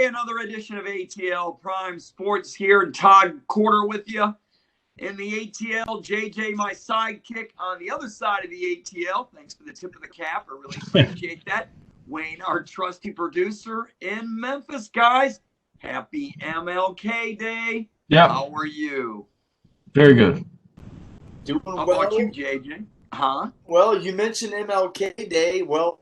Okay, another edition of ATL Prime Sports here, and Todd Corder with you in the ATL. JJ, my sidekick on the other side of the ATL. Thanks for the tip of the cap. I really appreciate that. Wayne, our trusty producer in Memphis. Guys, happy MLK Day. Yeah. How are you? Very good. Doing How well. about you, JJ? Huh? Well, you mentioned MLK Day. Well,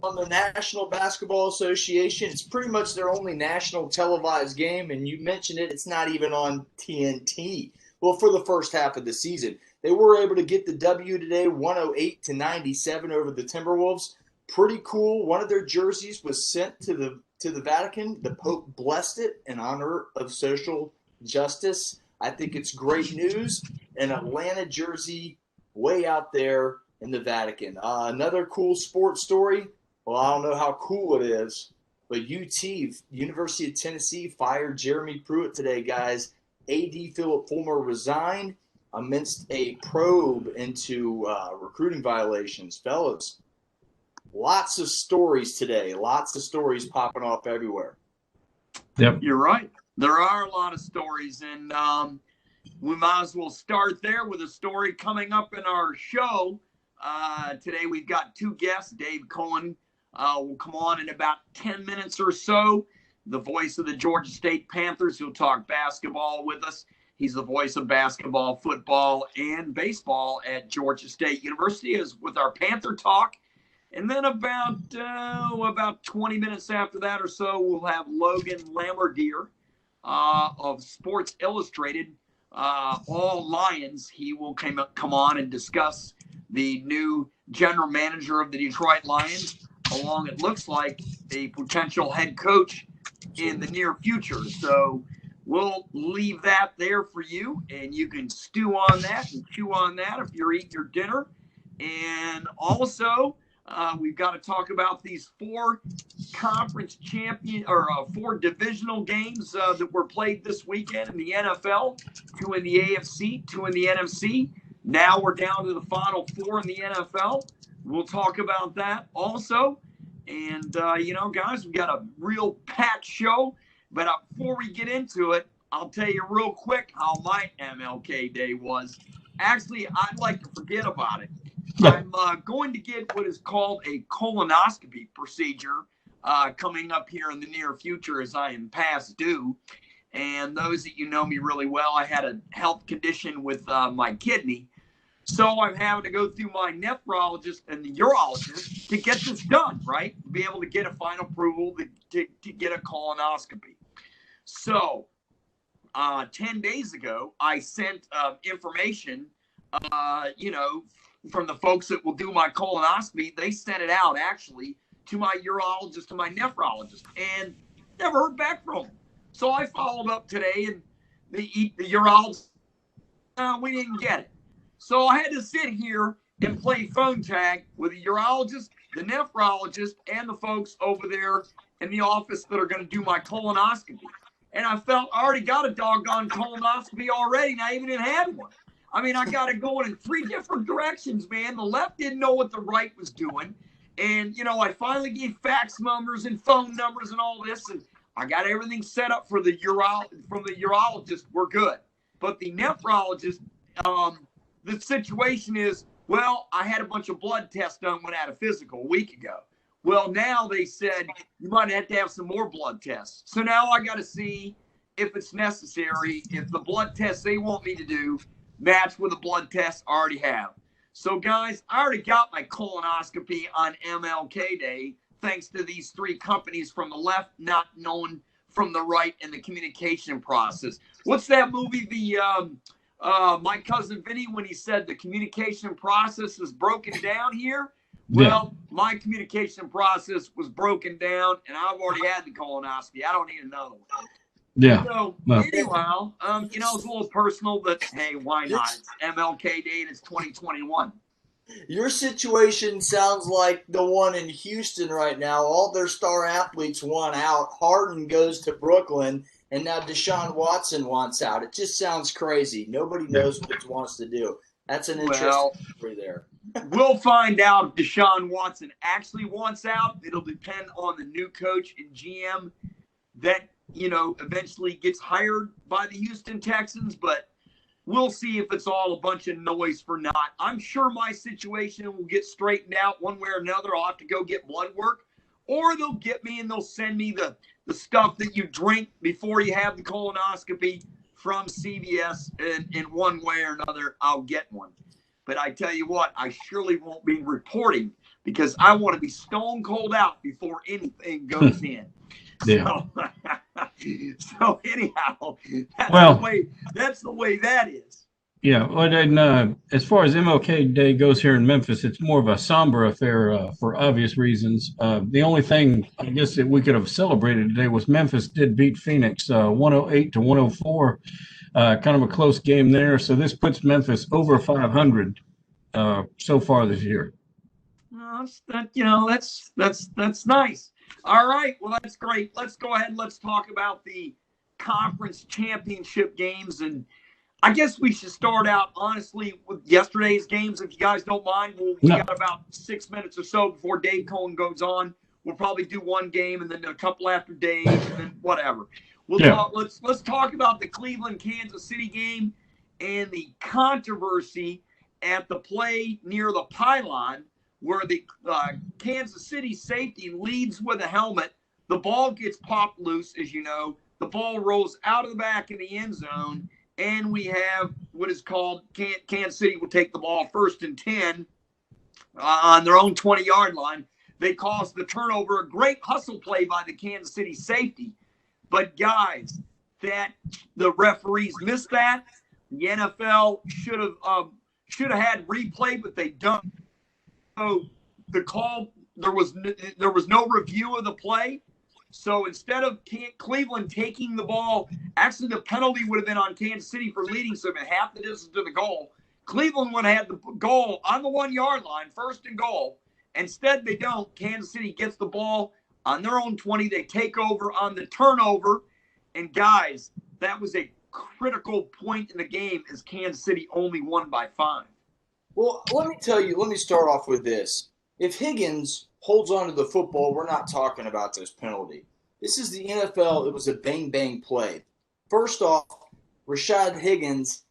on the National Basketball Association, it's pretty much their only national televised game, and you mentioned it, it's not even on TNT. Well, for the first half of the season, they were able to get the W today, 108-97 over the Timberwolves. Pretty cool. One of their jerseys was sent to the Vatican. The Pope blessed it in honor of social justice. I think it's great news. An Atlanta jersey way out there in the Vatican. Another cool sports story. Well, I don't know how cool it is, but UT, University of Tennessee, fired Jeremy Pruitt today, guys. AD Philip Fulmer resigned amidst a probe into recruiting violations. Fellas, lots of stories today. Lots of stories popping off everywhere. Yep. You're right. There are a lot of stories, and we might as well start there with a story coming up in our show. Today we've got two guests. Dave Cohen will come on in about 10 minutes or so. The voice of the Georgia State Panthers, who'll talk basketball with us. He's the voice of basketball, football, and baseball at Georgia State University, as with our Panther talk. And then about 20 minutes after that or so, we'll have Logan Lamorandier of Sports Illustrated, AllLions. He will come on and discuss the new general manager of the Detroit Lions, along, it looks like, a potential head coach in the near future. So we'll leave that there for you, and you can stew on that and chew on that if you're eating your dinner. And also, we've got to talk about these four divisional games that were played this weekend in the NFL, 2 in the AFC, 2 in the NFC. Now we're down to the final 4 in the NFL. We'll talk about that also. And, guys, we've got a real packed show. But before we get into it, I'll tell you real quick how my MLK Day was. Actually, I'd like to forget about it. I'm going to get what is called a colonoscopy procedure coming up here in the near future, as I am past due. And those that you know me really well, I had a health condition with my kidney. So I'm having to go through my nephrologist and the urologist to get this done, right? To be able to get a final approval to get a colonoscopy. So 10 days ago, I sent information, from the folks that will do my colonoscopy. They sent it out, actually, to my urologist, to my nephrologist, and never heard back from them. So I followed up today, and the urologist, we didn't get it. So I had to sit here and play phone tag with the urologist, the nephrologist, and the folks over there in the office that are going to do my colonoscopy. And I felt I already got a doggone colonoscopy already, and I even didn't have one. I mean, I got to go in 3 different directions, man. The left didn't know what the right was doing. And, I finally gave fax numbers and phone numbers and all this, and I got everything set up for the urologist. We're good. But the nephrologist, the situation is, well, I had a bunch of blood tests done when I had a physical a week ago. Well, now they said you might have to have some more blood tests. So now I got to see if it's necessary, if the blood tests they want me to do match with the blood tests I already have. So, guys, I already got my colonoscopy on MLK Day, thanks to these 3 companies from the left not knowing from the right in the communication process. What's that movie, My Cousin Vinny, when he said the communication process is broken down here? Well, my communication process was broken down, and I've already had the colonoscopy. I don't need another one. Yeah. So, anyhow, it's a little personal, but hey, why not? It's MLK Day and it's 2021. Your situation sounds like the one in Houston right now. All their star athletes want out. Harden goes to Brooklyn, and now Deshaun Watson wants out. It just sounds crazy. Nobody knows what he wants to do. That's an interesting story there. We'll find out if Deshaun Watson actually wants out. It'll depend on the new coach and GM that, eventually gets hired by the Houston Texans. But we'll see if it's all a bunch of noise for not. I'm sure my situation will get straightened out one way or another. I'll have to go get blood work, or they'll get me and they'll send me the stuff that you drink before you have the colonoscopy from CVS, and in one way or another, I'll get one. But I tell you what, I surely won't be reporting because I want to be stone cold out before anything goes in. Yeah. So anyhow, that's the way that is. Yeah. Well, and as far as MLK Day goes here in Memphis, it's more of a somber affair for obvious reasons. The only thing I guess that we could have celebrated today was Memphis did beat Phoenix 108-104. Kind of a close game there. So this puts Memphis over 500 so far this year. That's nice. All right. Well, that's great. Let's go ahead and let's talk about the conference championship games. And I guess we should start out, honestly, with yesterday's games, if you guys don't mind. We got about 6 minutes or so before Dave Cohen goes on. We'll probably do one game and then a couple after Dave and then whatever. Let's talk about the Cleveland-Kansas City game and the controversy at the play near the pylon where the Kansas City safety leads with a helmet. The ball gets popped loose, as you know. The ball rolls out of the back of the end zone, and we have what is called Kansas City will take the ball 1st and 10 on their own 20-yard line. They caused the turnover, a great hustle play by the Kansas City safety. But, guys, that the referees missed that. The NFL should have had replay, but they don't. So the call, there was no review of the play. So instead of Cleveland taking the ball, actually the penalty would have been on Kansas City for leading so half the distance to the goal. Cleveland would have had the goal on the 1-yard line, 1st and goal. Instead, they don't. Kansas City gets the ball on their own 20. They take over on the turnover. And, guys, that was a critical point in the game as Kansas City only won by 5. Well, let me start off with this. If Higgins holds on to the football, we're not talking about this penalty. This is the NFL. It was a bang-bang play. First off, Rashad Higgins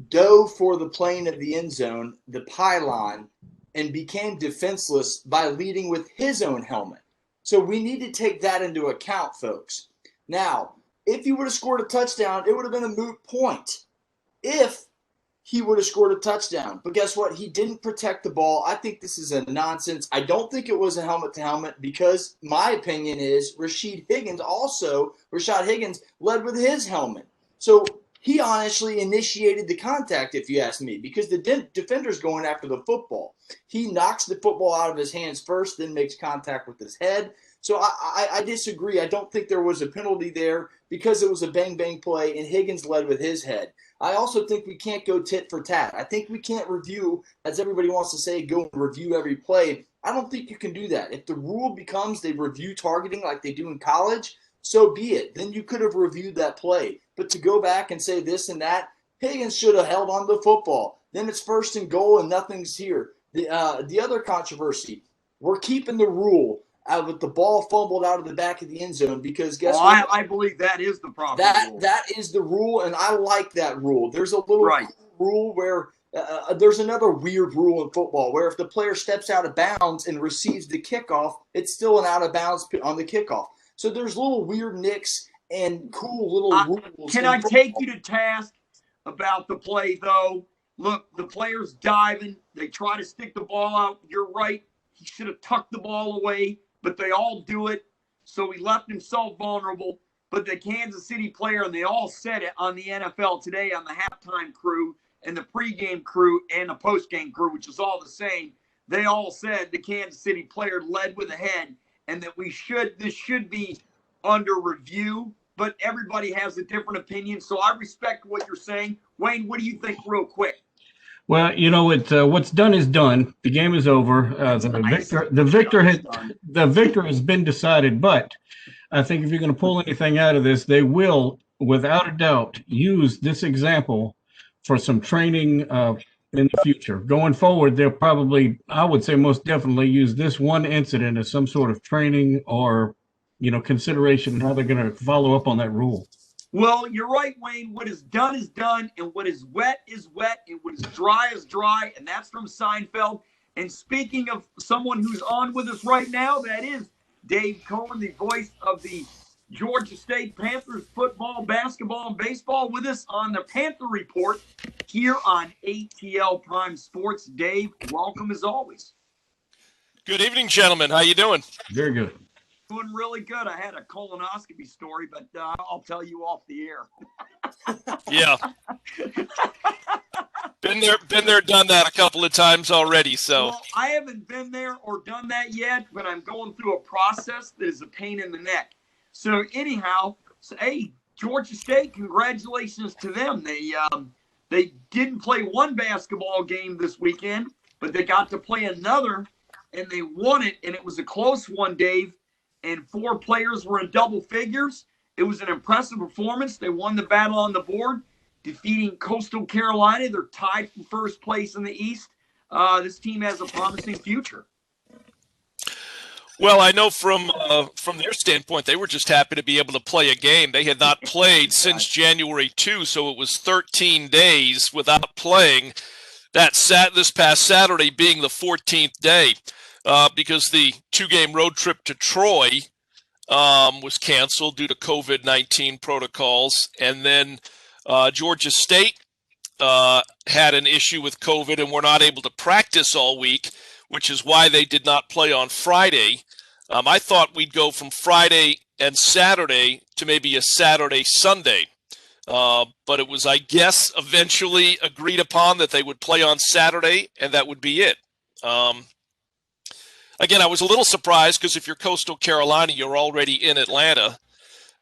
dove for the plane of the end zone, the pylon, and became defenseless by leading with his own helmet. So we need to take that into account, folks. Now, if he would have scored a touchdown, it would have been a moot point. If he would have scored a touchdown. But guess what? He didn't protect the ball. I think this is a nonsense. I don't think it was a helmet-to-helmet because my opinion is Rashad Higgins led with his helmet. So he honestly initiated the contact, if you ask me, because the defender's going after the football. He knocks the football out of his hands first, then makes contact with his head. So I disagree. I don't think there was a penalty there because it was a bang-bang play and Higgins led with his head. I also think we can't go tit for tat. I think we can't review, as everybody wants to say, go and review every play. I don't think you can do that. If the rule becomes they review targeting like they do in college, so be it. Then you could have reviewed that play. But to go back and say this and that, Higgins should have held on to the football. Then it's 1st and goal and nothing's here. The other controversy, we're keeping the rule with the ball fumbled out of the back of the end zone because guess what? I believe that is the proper rule. That is the rule, and I like that rule. There's a little rule where there's another weird rule in football where if the player steps out of bounds and receives the kickoff, it's still an out of bounds on the kickoff. So there's little weird nicks and cool little rules. Can I take you to task about the play, though? Look, the player's diving. They try to stick the ball out. You're right. He should have tucked the ball away. But they all do it, so he left himself vulnerable. But the Kansas City player, and they all said it on the NFL Today on the halftime crew and the pregame crew and the postgame crew, which is all the same, they all said the Kansas City player led with a head and that this should be under review. But everybody has a different opinion, so I respect what you're saying. Wayne, what do you think real quick? Well, what's done is done. The game is over. The victor has been decided. But I think if you're going to pull anything out of this, they will, without a doubt, use this example for some training in the future. Going forward, they'll probably, I would say most definitely use this one incident as some sort of training or, consideration in how they're going to follow up on that rule. Well, you're right, Wayne. What is done, and what is wet, and what is dry, and that's from Seinfeld. And speaking of someone who's on with us right now, that is Dave Cohen, the voice of the Georgia State Panthers football, basketball, and baseball, with us on the Panther Report here on ATL Prime Sports. Dave, welcome as always. Good evening, gentlemen. How you doing? Very good. Doing really good. I had a colonoscopy story, but I'll tell you off the air. Yeah. Been there, done that a couple of times already. So well, I haven't been there or done that yet, but I'm going through a process that is a pain in the neck. So anyhow, hey, Georgia State, congratulations to them. They didn't play one basketball game this weekend, but they got to play another, and they won it, and it was a close one, Dave. And 4 players were in double figures. It was an impressive performance. They won the battle on the board, defeating Coastal Carolina. They're tied for first place in the East. This team has a promising future. well, I know from their standpoint, they were just happy to be able to play a game. They had not played since January 2, so it was 13 days without playing. This past Saturday being the 14th day. Because the 2-game road trip to Troy was canceled due to COVID-19 protocols. And then Georgia State had an issue with COVID and were not able to practice all week, which is why they did not play on Friday. I thought we'd go from Friday and Saturday to maybe a Saturday-Sunday. But it was, I guess, eventually agreed upon that they would play on Saturday, and that would be it. Again, I was a little surprised because if you're Coastal Carolina, you're already in Atlanta.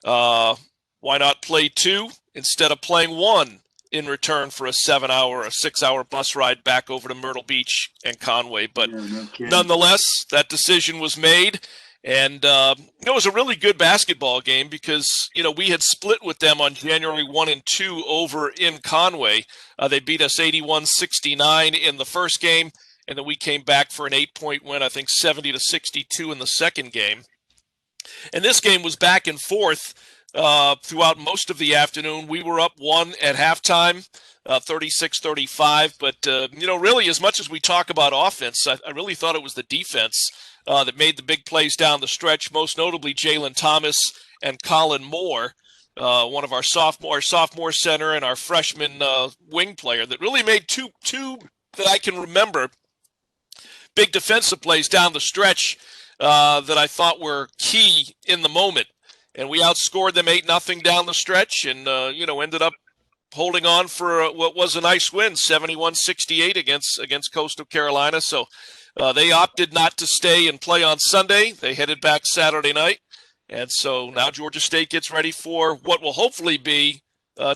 Why not play 2 instead of playing 1 in return for a 7-hour or 6-hour bus ride back over to Myrtle Beach and Conway? But nonetheless, that decision was made. And it was a really good basketball game because, we had split with them on January 1 and 2 over in Conway. They beat us 81-69 in the first game. And then we came back for an 8-point win, I think 70-62 in the second game. And this game was back and forth throughout most of the afternoon. We were up 1 at halftime, 36-35. But, really, as much as we talk about offense, I really thought it was the defense that made the big plays down the stretch, most notably Jalen Thomas and Colin Moore, one of our sophomore center and our freshman wing player that really made two that I can remember big defensive plays down the stretch that I thought were key in the moment. And we outscored them 8-0 down the stretch and, ended up holding on for what was a nice win, 71-68 against Coastal Carolina. So they opted not to stay and play on Sunday. They headed back Saturday night. And so now Georgia State gets ready for what will hopefully be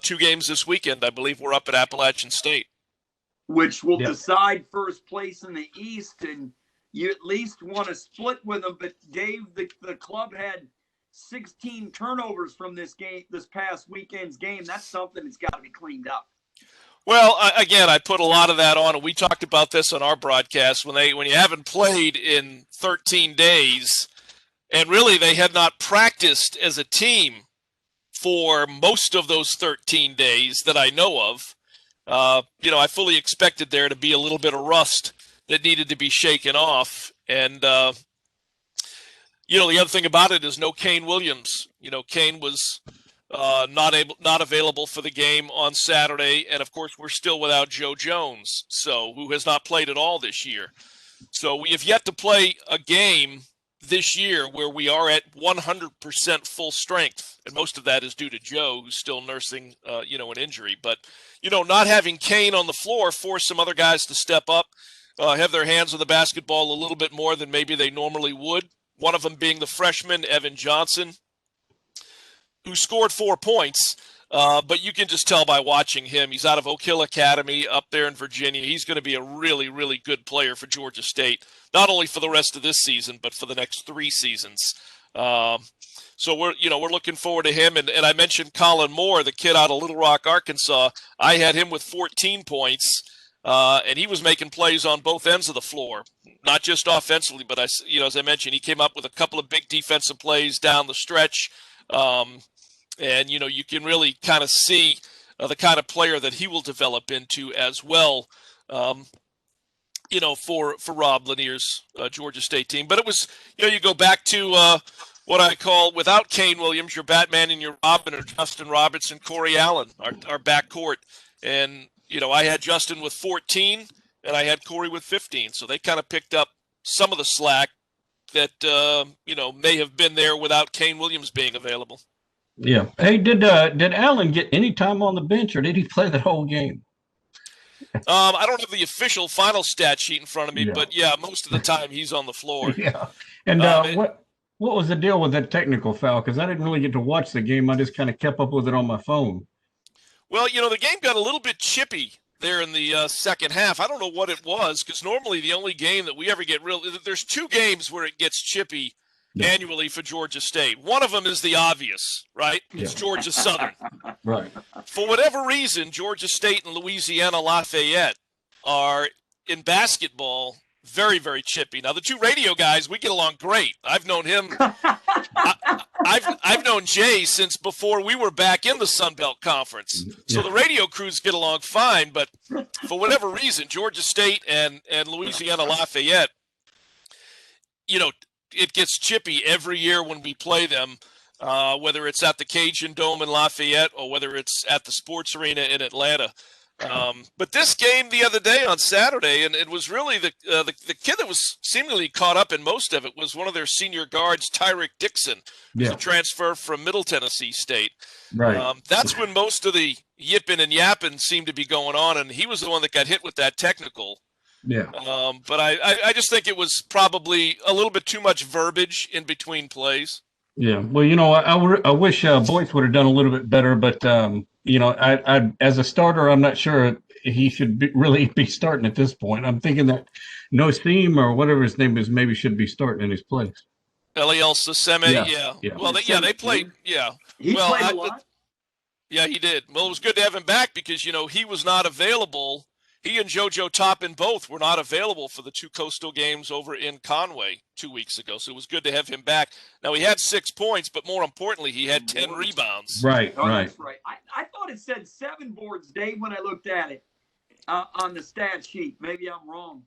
2 games this weekend. I believe we're up at Appalachian State, which will decide first place in the East, and you at least want to split with them. But Dave, the club had 16 turnovers from this past weekend's game. That's something that's got to be cleaned up. Well, again, I put a lot of that on, and we talked about this on our broadcast when you haven't played in 13 days, and really they had not practiced as a team for most of those 13 days that I know of. I fully expected there to be a little bit of rust that needed to be shaken off. And, the other thing about it is no Kane Williams. Kane was not available for the game on Saturday. And, of course, we're still without Joe Jones, who has not played at all this year. So we have yet to play a game this year where we are at 100% full strength. And most of that is due to Joe, who's still nursing, an injury. But, not having Kane on the floor forced some other guys to step up, have their hands on the basketball a little bit more than maybe they normally would. One of them being the freshman, Evan Johnson, who scored 4 points. But you can just tell by watching him. He's out of Oak Hill Academy up there in Virginia. He's going to be a really, really good player for Georgia State, not only for the rest of this season, but for the next 3 seasons. So we're looking forward to him. And I mentioned Colin Moore, the kid out of Little Rock, Arkansas. I had him with 14 points. and he was making plays on both ends of the floor, not just offensively, but as I mentioned, he came up with a couple of big defensive plays down the stretch, and you can really kind of see the kind of player that he will develop into as well. For Rob Lanier's Georgia State team. But it was, you go back to what I call, without Kane Williams, your Batman and your Robin are Justin Roberts and Corey Allen, our backcourt. And, I had Justin with 14 and I had Corey with 15. So they kind of picked up some of the slack that, may have been there without Kane Williams being available. Yeah. Hey, did Allen get any time on the bench, or did he play the whole game? I don't have the official final stat sheet in front of me, but most of the time he's on the floor. Yeah. And what was the deal with that technical foul? Because I didn't really get to watch the game. I just kind of kept up with it on my phone. Well, the game got a little bit chippy there in the second half. I don't know what it was, because normally the only game that we ever get there's two games where it gets chippy annually for Georgia State. One of them is the obvious, right? It's Georgia Southern. Right. For whatever reason, Georgia State and Louisiana Lafayette are, in basketball, very, very chippy. Now, the two radio guys, we get along great. I've known him. I've known Jay since before we were back in the Sun Belt Conference. So the radio crews get along fine, but for whatever reason, Georgia State and Louisiana Lafayette, it gets chippy every year when we play them, whether it's at the Cajun Dome in Lafayette or whether it's at the Sports Arena in Atlanta. But this game the other day on Saturday, and it was really the kid that was seemingly caught up in most of it was one of their senior guards, Tyrick Dixon, who's a transfer from Middle Tennessee State. Right. That's when most of the yipping and yapping seemed to be going on, and he was the one that got hit with that technical. Yeah. But I just think it was probably a little bit too much verbiage in between plays. Yeah. Well, I wish Boyce would have done a little bit better, but I as a starter, I'm not sure he should really be starting at this point. I'm thinking that Noseem or whatever his name is maybe should be starting in his place. Eliel Saseme, yeah. Well, they played, yeah. He played a lot. Yeah, he did. Well, it was good to have him back because, he was not available. He and JoJo Toppin both were not available for the two Coastal games over in Conway 2 weeks ago. So it was good to have him back. Now, he had 6 points, but more importantly, he had 10 rebounds. Right. That's right. I thought it said 7 boards, Dave, when I looked at it on the stat sheet. Maybe I'm wrong.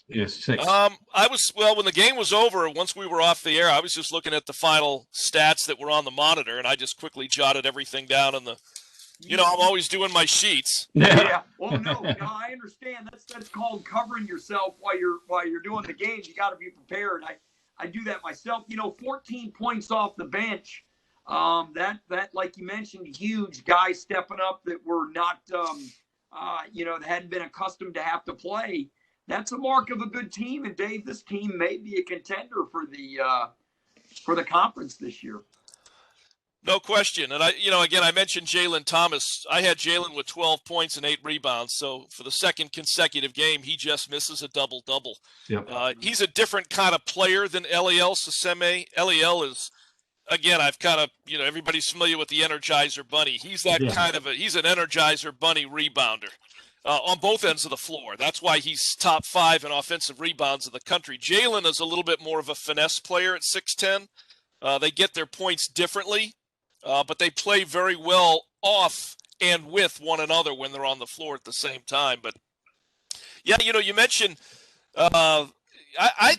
Yes, 6. When the game was over, once we were off the air, I was just looking at the final stats that were on the monitor, and I just quickly jotted everything down on the – I'm always doing my sheets. Yeah. Well, no, I understand. That's called covering yourself while you're doing the game. You got to be prepared. I do that myself. 14 points off the bench. That like you mentioned, huge guys stepping up that were not, that hadn't been accustomed to have to play. That's a mark of a good team. And Dave, this team may be a contender for the conference this year. No question. And I mentioned Jalen Thomas. I had Jalen with 12 points and 8 rebounds. So for the second consecutive game, he just misses a double-double. Yep. He's a different kind of player than Eliel Saseme. Eliel is, again, I've kind of, everybody's familiar with the Energizer Bunny. He's that kind of he's an Energizer Bunny rebounder on both ends of the floor. That's why he's top 5 in offensive rebounds in the country. Jalen is a little bit more of a finesse player at 6'10". They get their points differently. But they play very well off and with one another when they're on the floor at the same time. But, yeah, you mentioned I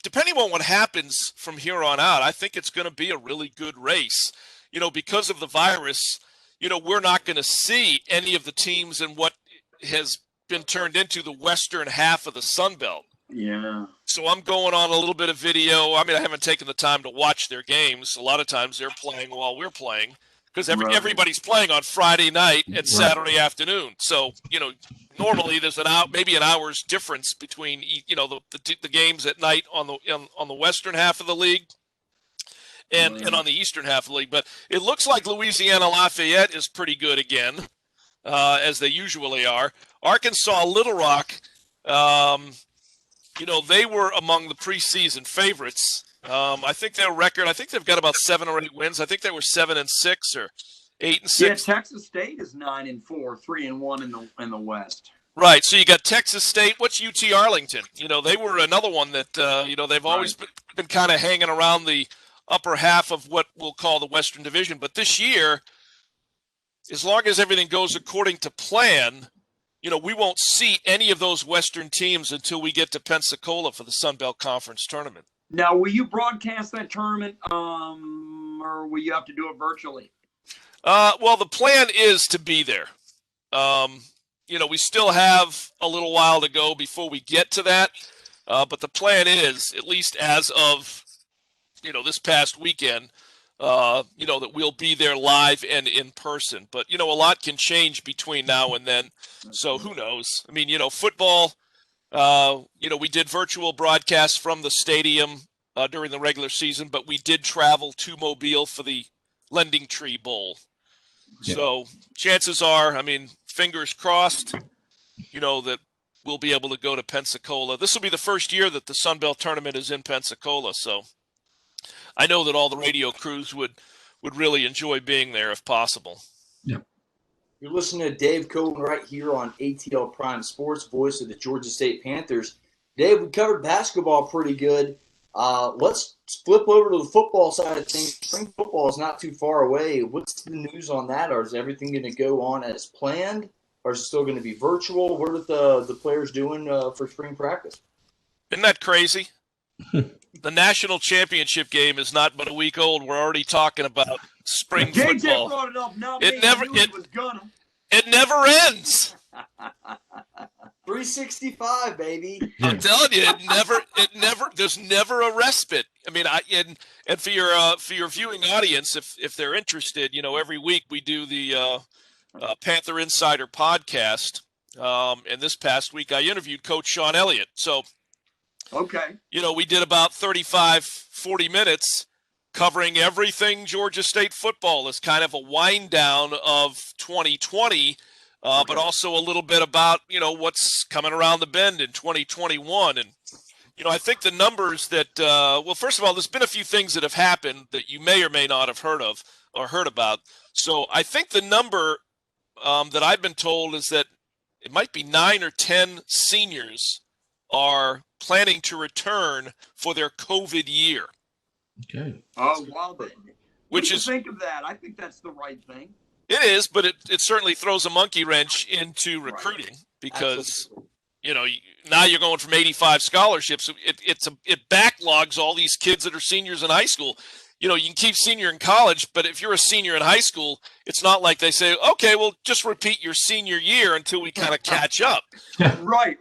depending on what happens from here on out, I think it's going to be a really good race. Because of the virus, we're not going to see any of the teams in what has been turned into the western half of the Sun Belt. Yeah. So I'm going on a little bit of video. I haven't taken the time to watch their games. A lot of times they're playing while we're playing because everybody's playing on Friday night and Saturday afternoon. So, normally there's maybe an hour's difference between, the games at night on the western half of the league and on the eastern half of the league. But it looks like Louisiana Lafayette is pretty good again, as they usually are. Arkansas Little Rock, they were among the preseason favorites. I think their record, they've got about 7 or 8 wins. I think they were 7-6 or 8-6. Yeah, Texas State is 9-4, 3-1 in the West. Right. So you got Texas State. What's UT Arlington? They were another one that, they've always been kind of hanging around the upper half of what we'll call the Western Division. But this year, as long as everything goes according to plan, we won't see any of those Western teams until we get to Pensacola for the Sun Belt Conference tournament. Now, will you broadcast that tournament, or will you have to do it virtually? Well, the plan is to be there. We still have a little while to go before we get to that. But the plan is, at least as of, this past weekend, that we'll be there live and in person. But, a lot can change between now and then. So who knows? I mean, football, we did virtual broadcasts from the stadium during the regular season, but we did travel to Mobile for the Lending Tree Bowl. Yeah. So chances are, fingers crossed, that we'll be able to go to Pensacola. This will be the first year that the Sun Belt tournament is in Pensacola. So I know that all the radio crews would really enjoy being there if possible. Yeah. You're listening to Dave Cohen right here on ATL Prime Sports, voice of the Georgia State Panthers. Dave, we covered basketball pretty good. Let's flip over to the football side of things. Spring football is not too far away. What's the news on that? Or is everything going to go on as planned? Or is it still going to be virtual? What are the players doing for spring practice? Isn't that crazy? The national championship game is not but a week old. We're already talking about spring football. Brought it up. Now, it never ends. 365, baby. I'm telling you, it never. There's never a respite. And for your viewing audience, if they're interested, every week we do the Panther Insider podcast. And this past week I interviewed Coach Sean Elliott. So, okay, we did about 40 minutes covering everything Georgia State football as kind of a wind down of 2020. But also a little bit about, what's coming around the bend in 2021. And, I think the numbers that, first of all, there's been a few things that have happened that you may or may not have heard of or heard about. So I think the number that I've been told is that it might be 9 or 10 seniors are planning to return for their COVID year. Okay. Oh, wow. Which is, think of that. I think that's the right thing. It is, but it certainly throws a monkey wrench into recruiting because, now you're going from 85 scholarships. It backlogs all these kids that are seniors in high school. You can keep senior in college, but if you're a senior in high school, it's not like they say, okay, well, just repeat your senior year until we kind of catch up. Right.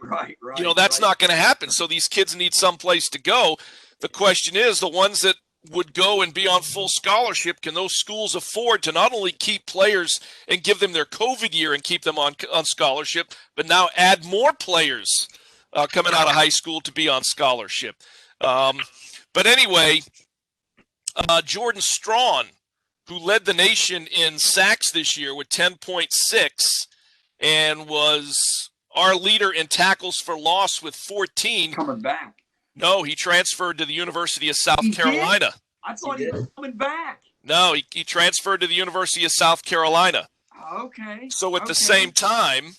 That's not going to happen. So these kids need some place to go. The question is, the ones that would go and be on full scholarship, can those schools afford to not only keep players and give them their COVID year and keep them on scholarship, but now add more players coming out of high school to be on scholarship? But anyway, Jordan Strawn, who led the nation in sacks this year with 10.6 and was our leader in tackles for loss with 14. Coming back. No, he transferred to the University of South Carolina. I thought he was coming back. No, he transferred to the University of South Carolina. Okay. So at the same time,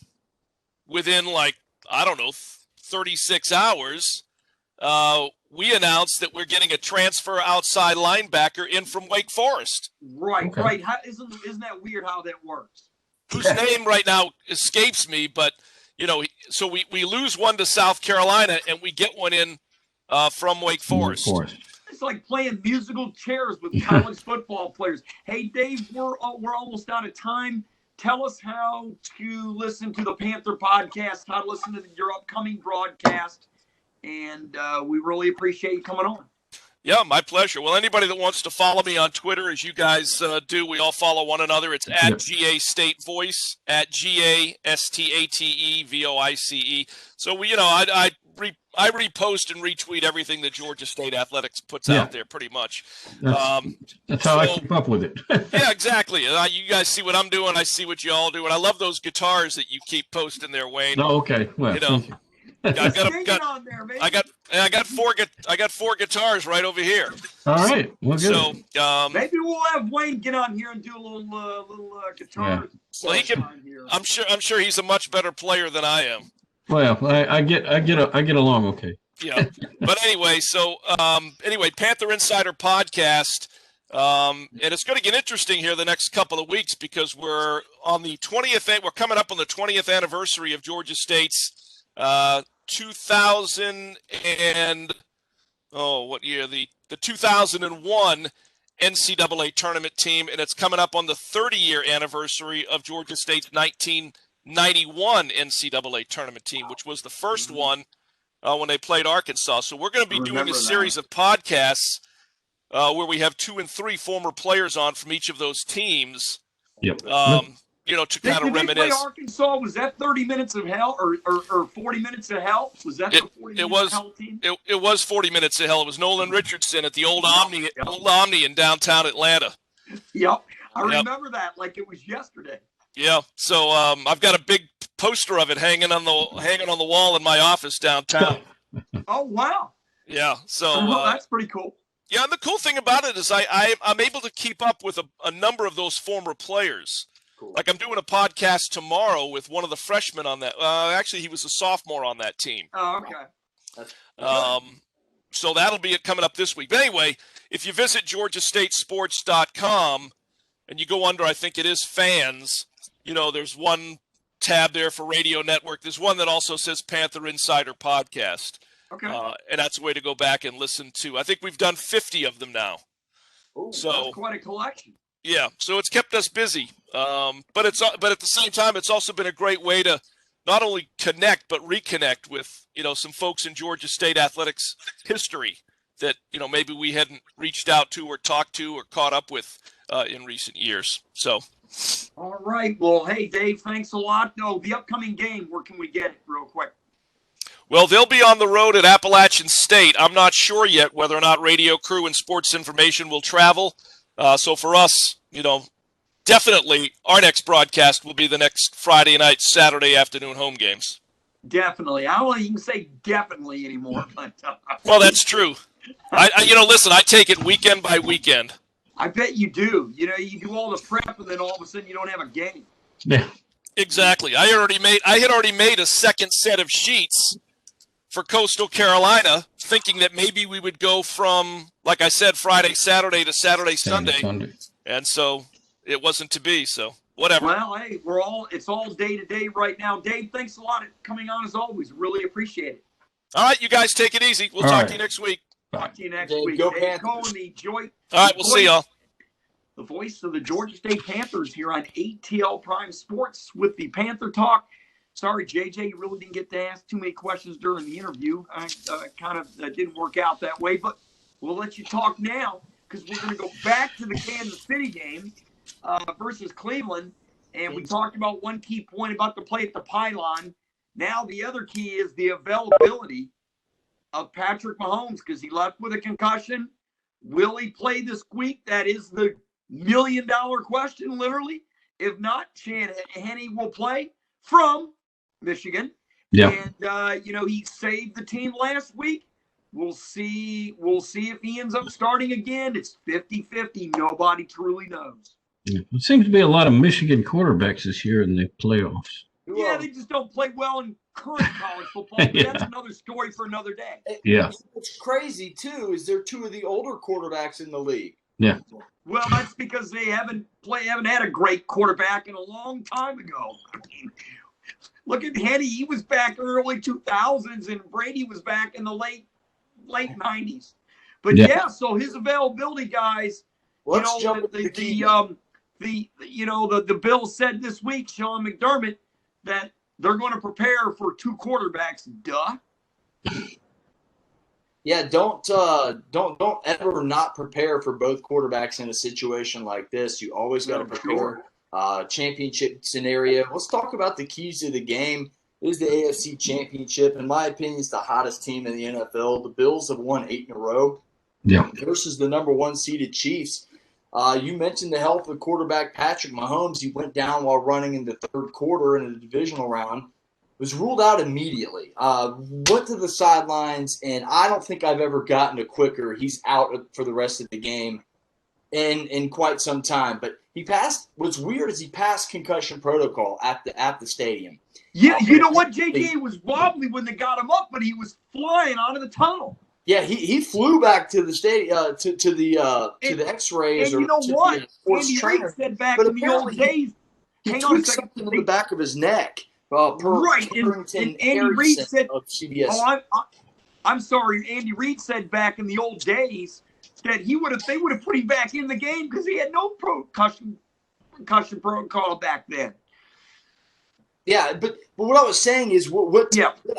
within 36 hours, we announced that we're getting a transfer outside linebacker in from Wake Forest. Right, okay. Right. Isn't that weird how that works? Whose name right now escapes me, but, so we lose one to South Carolina and we get one in from Wake Forest. It's like playing musical chairs with college football players. Hey, Dave, we're almost out of time. Tell us how to listen to the Panther podcast, how to listen to your upcoming broadcast, and we really appreciate you coming on. Yeah, my pleasure. Well, anybody that wants to follow me on Twitter, as you guys do, we all follow one another. It's at GA State Voice, at GASTATEVOICE. So I repost and retweet everything that Georgia State Athletics puts out there, pretty much. That's how I keep up with it. Yeah, exactly. You guys see what I'm doing. I see what you all do, and I love those guitars that you keep posting there, Wayne. Oh, okay. Well, I got four guitars right over here. All right. Well, good. So maybe we'll have Wayne get on here and do a little guitar. Well, he can. I'm sure he's a much better player than I am. Well, I get along okay. Yeah, but anyway, so Panther Insider Podcast, and it's going to get interesting here the next couple of weeks because we're on the 20th. We're coming up on the 20th anniversary of Georgia State's 2000 and what year? The 2001 NCAA tournament team, and it's coming up on the 30-year anniversary of Georgia State's 1991 NCAA tournament team, which was the first one when they played Arkansas. So we're going to be doing a series of podcasts where we have 2 and 3 former players on from each of those teams. Yep. To kind of reminisce. They play Arkansas? Was that 30 minutes of hell or 40 minutes of hell? Was that the 40 minutes of hell team? It was 40 minutes of hell. It was Nolan Richardson at the old Omni in downtown Atlanta. Yep. I remember that like it was yesterday. Yeah. So I've got a big poster of it hanging on the wall in my office downtown. Oh wow. Yeah. So that's pretty cool. Yeah, and the cool thing about it is I'm able to keep up with a number of those former players. Cool. Like I'm doing a podcast tomorrow with one of the freshmen on that. Actually, he was a sophomore on that team. Oh, okay. So that'll be it coming up this week. But anyway, if you visit GeorgiaStateSports.com and you go under, I think it is fans, there's one tab there for Radio Network. There's one that also says Panther Insider Podcast. Okay. And that's a way to go back and listen to. I think we've done 50 of them now. Ooh, that's quite a collection. Yeah, so it's kept us busy. But at the same time, it's also been a great way to not only connect but reconnect with some folks in Georgia State athletics history that maybe we hadn't reached out to or talked to or caught up with in recent years. So. All right. Well, hey, Dave, thanks a lot. No, the upcoming game, where can we get it real quick? Well, they'll be on the road at Appalachian State. I'm not sure yet whether or not Radio Crew and Sports Information will travel. So for us, definitely our next broadcast will be the next Friday night, Saturday afternoon home games. Definitely. I don't even say definitely anymore. But, well, that's true. Listen, I take it weekend by weekend. I bet you do. You do all the prep, and then all of a sudden you don't have a game. Yeah. Exactly. I had already made a second set of sheets for Coastal Carolina, thinking that maybe we would go from, like I said, Friday, Saturday to Saturday, Sunday. And so it wasn't to be. So whatever. Well, hey, it's all day to day right now. Dave, thanks a lot for coming on as always. Really appreciate it. All right, you guys take it easy. We'll talk to you next week. Talk to you next week. Go Dave Panthers. Cohen, all right, we'll see y'all. The voice of the Georgia State Panthers here on ATL Prime Sports with the Panther Talk. Sorry, JJ, you really didn't get to ask too many questions during the interview. I didn't work out that way, but we'll let you talk now because we're going to go back to the Kansas City game versus Cleveland. And we talked about one key point about the play at the pylon. Now the other key is the availability of Patrick Mahomes because he left with a concussion. Will he play this week? That is the million-dollar question, literally. If not, Henne will play from Michigan. Yeah. And he saved the team last week. We'll see if he ends up starting again. It's 50-50. Nobody truly knows. Yeah. It seems to be a lot of Michigan quarterbacks this year in the playoffs. Yeah, they just don't play well in current college football. But Yeah. That's another story for another day. Yeah. What's crazy, too, is they're 2 of the older quarterbacks in the league. Yeah. Well, that's because they haven't had a great quarterback in a long time ago. I mean, look at Henne. He was back in the early 2000s, and Brady was back in the late 90s. But so his availability, guys. Let's jump the Bill said this week, Sean McDermott, that they're going to prepare for 2 quarterbacks. Duh. Yeah, don't ever not prepare for both quarterbacks in a situation like this. You always got to prepare. Championship scenario. Let's talk about the keys to the game. It is the AFC Championship. In my opinion, it's the hottest team in the NFL. The Bills have won 8 in a row. Yeah. Versus the number 1 seeded Chiefs. You mentioned the health of quarterback Patrick Mahomes. He went down while running in the 3rd quarter in a divisional round. Was ruled out immediately. Went to the sidelines, and I don't think I've ever gotten a quicker. He's out for the rest of the game. in quite some time. But he passed. What's weird is he passed concussion protocol at the stadium. Yeah, you know what? JJ was wobbly when they got him up, but he was flying out of the tunnel. Yeah, he flew back to the stadium to the X-rays. And you know what? Andy Reid said back in the old days. He tweaked something in the back of his neck. Right, and Andy Reid said of CBS. Oh, I'm sorry. Andy Reid said back in the old days that they would have put him back in the game because he had no concussion protocol back then. Yeah, but what I was saying is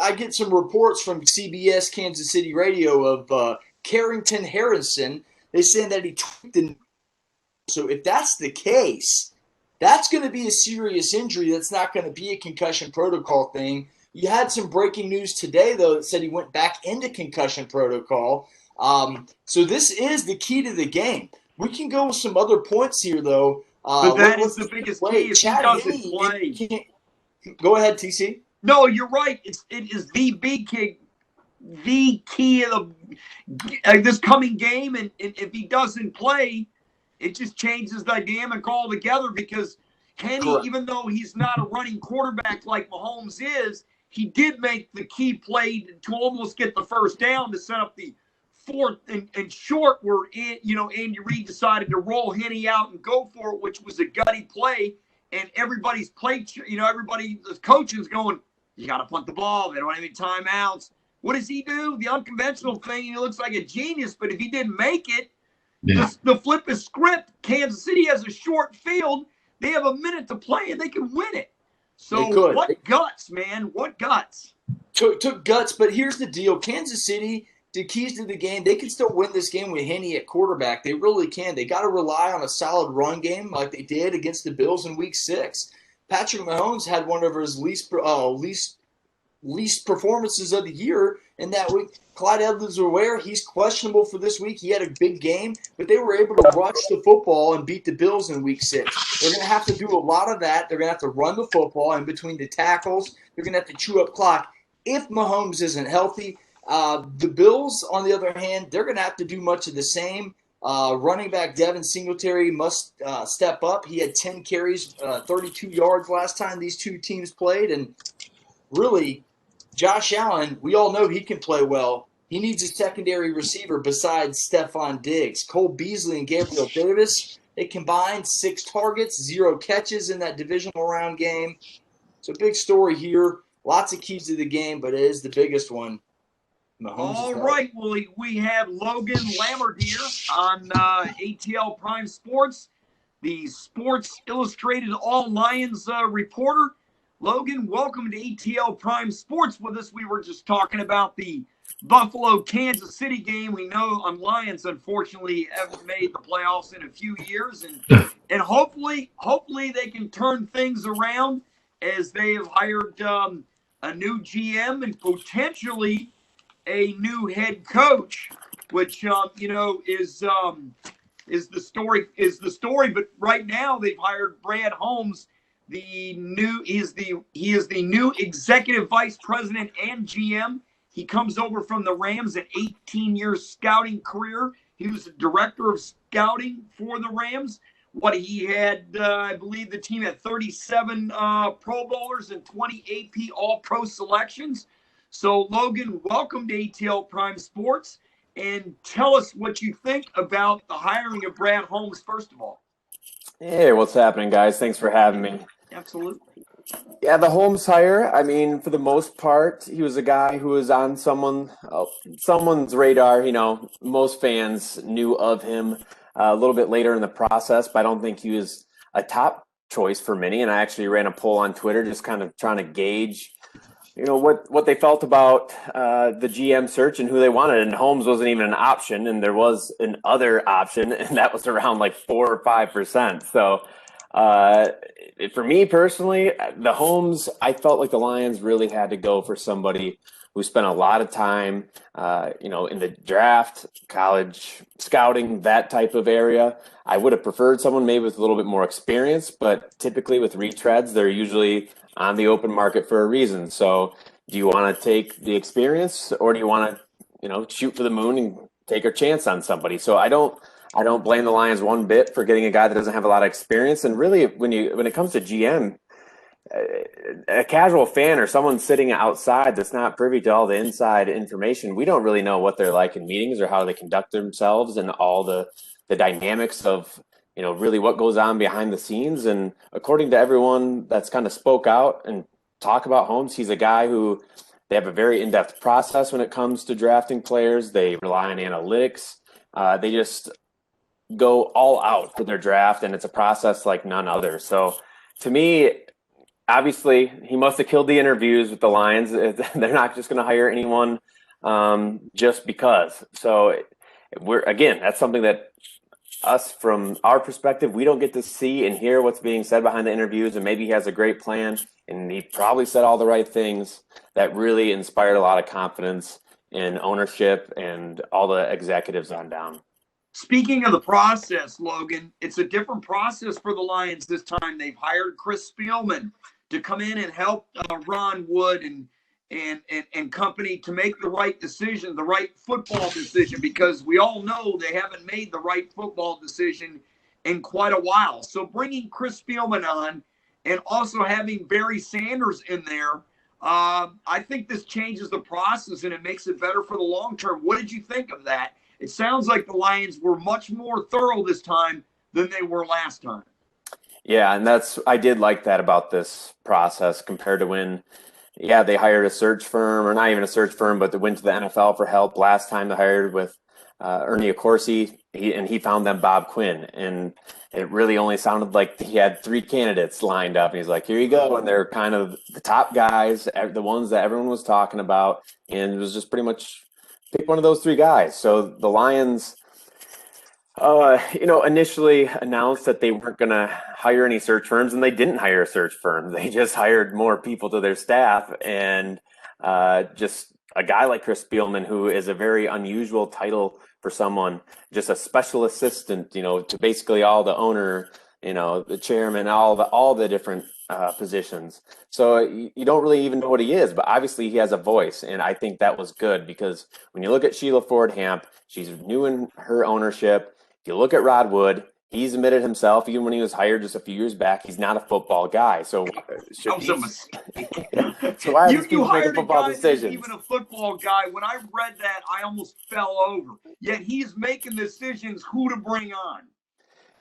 I get some reports from CBS Kansas City Radio of Carrington Harrison. They saying that he tweaked the. So if that's the case, that's going to be a serious injury. That's not going to be a concussion protocol thing. You had some breaking news today, though, that said he went back into concussion protocol. So this is the key to the game. We can go with some other points here, though. But that is the biggest key if he doesn't play. Go ahead, TC. No, you're right. It is the big key, of this coming game. And if he doesn't play, it just changes the dynamic altogether because Henny, even though he's not a running quarterback like Mahomes is, he did make the key play to almost get the first down to set up the fourth and short where, Andy Reid decided to roll Henny out and go for it, which was a gutty play. And everybody's the coaching's going, you got to punt the ball. They don't have any timeouts. What does he do? The unconventional thing. He looks like a genius, but if he didn't make it, the flip is script. Kansas City has a short field. They have a minute to play, and they can win it. So what guts, man? What guts? Took guts, but here's the deal. Kansas City, the keys to the game, they can still win this game with Henny at quarterback. They really can. They got to rely on a solid run game like they did against the Bills in Week 6. Patrick Mahomes had one of his least performances of the year in that week. Clyde Edwards-Helaire, he's questionable for this week. He had a big game, but they were able to rush the football and beat the Bills in Week 6. They're going to have to do a lot of that. They're going to have to run the football in between the tackles. They're going to have to chew up clock. If Mahomes isn't healthy, the Bills, on the other hand, they're going to have to do much of the same. Running back Devin Singletary must step up. He had 10 carries, 32 yards last time these two teams played. And really, Josh Allen, we all know he can play well. He needs a secondary receiver besides Stephon Diggs. Cole Beasley and Gabriel Davis, they combined 6 targets, 0 catches in that divisional round game. So big story here. Lots of keys to the game, but it is the biggest one. Mahomes all right. Well, we have Logan Lamorandier on ATL Prime Sports, the Sports Illustrated AllLions reporter. Logan, welcome to ATL Prime Sports with us. We were just talking about the Buffalo-Kansas City game. We know Lions, unfortunately, haven't made the playoffs in a few years, and hopefully they can turn things around as they have hired a new GM and potentially a new head coach, which is the story. But right now they've hired Brad Holmes. He is the new executive vice president and GM. He comes over from the Rams, an 18-year scouting career. He was the director of scouting for the Rams. He had, I believe the team had 37 Pro Bowlers and 20 AP All-Pro selections. So, Logan, welcome to ATL Prime Sports, and tell us what you think about the hiring of Brad Holmes, first of all. Hey, what's happening, guys? Thanks for having me. Absolutely. Yeah, the Holmes hire, I mean, for the most part, he was a guy who was on someone's radar. Most fans knew of him a little bit later in the process, but I don't think he was a top choice for many. And I actually ran a poll on Twitter just kind of trying to gauge what they felt about the GM search and who they wanted. And Holmes wasn't even an option, and there was an other option, and that was around like 4 or 5%. So for me personally, the Holmes, I felt like the Lions really had to go for somebody who spent a lot of time, in the draft, college scouting, that type of area. I would have preferred someone maybe with a little bit more experience, but typically with retreads, they're usually on the open market for a reason. So do you want to take the experience, or do you want to, shoot for the moon and take a chance on somebody? So I don't I don't blame the Lions one bit for getting a guy that doesn't have a lot of experience. And really, when it comes to GM, a casual fan or someone sitting outside that's not privy to all the inside information, we don't really know what they're like in meetings or how they conduct themselves and all the dynamics of, really what goes on behind the scenes. And according to everyone that's kind of spoke out and talk about Holmes, he's a guy who they have a very in-depth process when it comes to drafting players. They rely on analytics. They just go all out for their draft, and it's a process like none other. So to me, obviously, he must have killed the interviews with the Lions. They're not just going to hire anyone just because. So that's something that us, from our perspective, we don't get to see and hear what's being said behind the interviews. And maybe he has a great plan, and he probably said all the right things that really inspired a lot of confidence in ownership and all the executives on down. Speaking of the process, Logan, it's a different process for the Lions this time. They've hired Chris Spielman to come in and help Ron Wood and company to make the right decision, the right football decision, because we all know they haven't made the right football decision in quite a while. So bringing Chris Spielman on and also having Barry Sanders in there, I think this changes the process and it makes it better for the long term. What did you think of that? It sounds like the Lions were much more thorough this time than they were last time. Yeah, and I did like that about this process compared to when, they hired a search firm, or not even a search firm, but they went to the NFL for help last time. They hired with Ernie Accorsi, and he found them Bob Quinn. And it really only sounded like he had 3 candidates lined up. And he's like, here you go. And they're kind of the top guys, the ones that everyone was talking about. And it was just pretty much pick one of those 3 guys. So the Lions, initially announced that they weren't going to hire any search firms, and they didn't hire a search firm. They just hired more people to their staff, and just a guy like Chris Spielman, who is a very unusual title for someone, just a special assistant, to basically all the owner, the chairman, all the different positions. So you don't really even know what he is, but obviously he has a voice, and I think that was good because when you look at Sheila Ford Hamp, she's new in her ownership. If you look at Rod Wood, he's admitted himself, even when he was hired just a few years back, he's not a football guy. So, so why are these people making football Even decisions? a football guy. When I read that, I almost fell over. Yet he's making decisions who to bring on.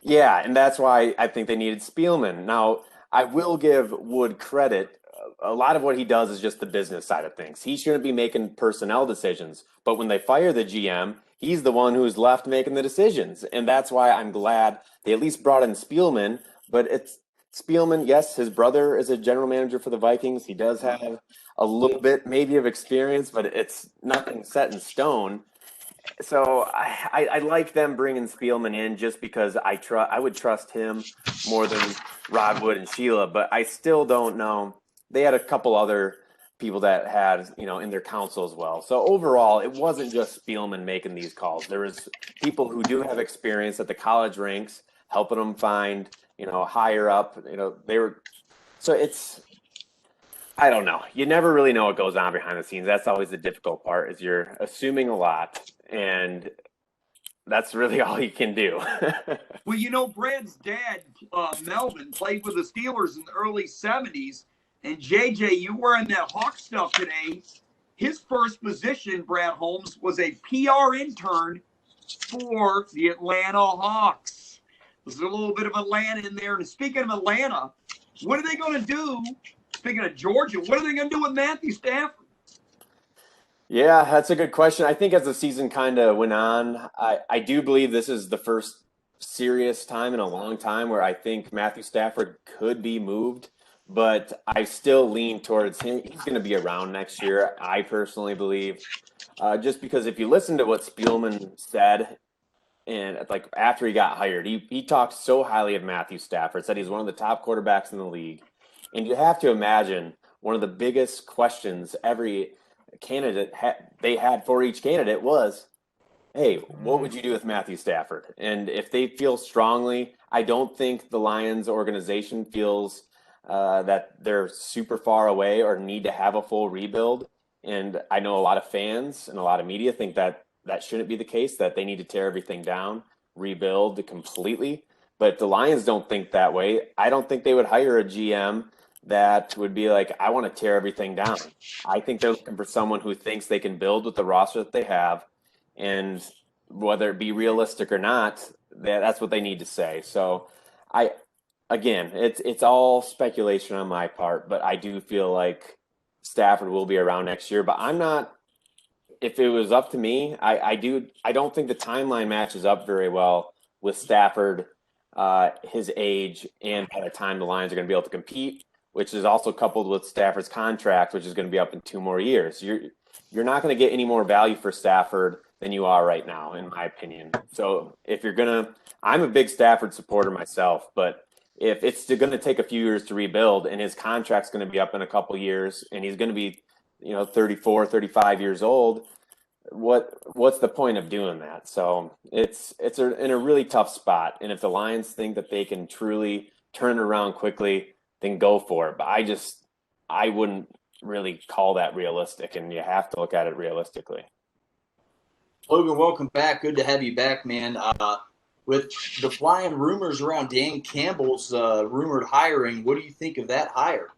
Yeah, and that's why I think they needed Spielman. Now, I will give Wood credit. A lot of what he does is just the business side of things. He shouldn't be making personnel decisions. But when they fire the GM, he's the one who's left making the decisions. And that's why I'm glad they at least brought in Spielman. But it's Spielman, yes, his brother is a general manager for the Vikings. He does have a little bit maybe of experience, but it's nothing set in stone. So I like them bringing Spielman in just because I would trust him more than Rod Wood and Sheila. But I still don't know. They had a couple other people that had, in their council as well. So overall, it wasn't just Spielman making these calls. There was people who do have experience at the college ranks, helping them find, higher up, so I don't know. You never really know what goes on behind the scenes. That's always the difficult part is you're assuming a lot, and that's really all you can do. Well, Brad's dad, Melvin, played with the Steelers in the early 70s. And JJ, you wearing that Hawk stuff today. His first position, Brad Holmes, was a PR intern for the Atlanta Hawks. There's a little bit of Atlanta in there. And speaking of Atlanta, what are they going to do? Speaking of Georgia, what are they going to do with Matthew Stafford? Yeah, that's a good question. I think as the season kind of went on, I do believe this is the first serious time in a long time where I think Matthew Stafford could be moved. But I still lean towards him. He's going to be around next year, I personally believe. Just because if you listen to what Spielman said, and like after he got hired, he talked so highly of Matthew Stafford, said he's one of the top quarterbacks in the league. And you have to imagine one of the biggest questions every candidate they had for each candidate was, hey, what would you do with Matthew Stafford? And if they feel strongly, I don't think the Lions organization feels that they're super far away or need to have a full rebuild. And I know a lot of fans and a lot of media think that shouldn't be the case, that they need to tear everything down. rebuild completely. But the Lions don't think that way. I don't think they would hire a GM that would be like, I want to tear everything down. I think they're looking for someone who thinks they can build with the roster that they have, and whether it be realistic or not, that's what they need to say. So again, it's all speculation on my part, but I do feel like Stafford will be around next year. But I'm not. If it was up to me, I don't think the timeline matches up very well with Stafford, his age, and by the time the Lions are going to be able to compete, which is also coupled with Stafford's contract, which is going to be up in 2 more years. You're not going to get any more value for Stafford than you are right now, in my opinion. So if you're going to, I'm a big Stafford supporter myself, but if it's going to take a few years to rebuild and his contract's going to be up in a couple years and he's going to be 34, 35 years old, what's the point of doing that? So it's in a really tough spot. And if the Lions think that they can truly turn it around quickly, then go for it. But I wouldn't really call that realistic, and you have to look at it realistically. Logan, welcome back. Good to have you back, man. With the flying rumors around Dan Campbell's rumored hiring, what do you think of that hire?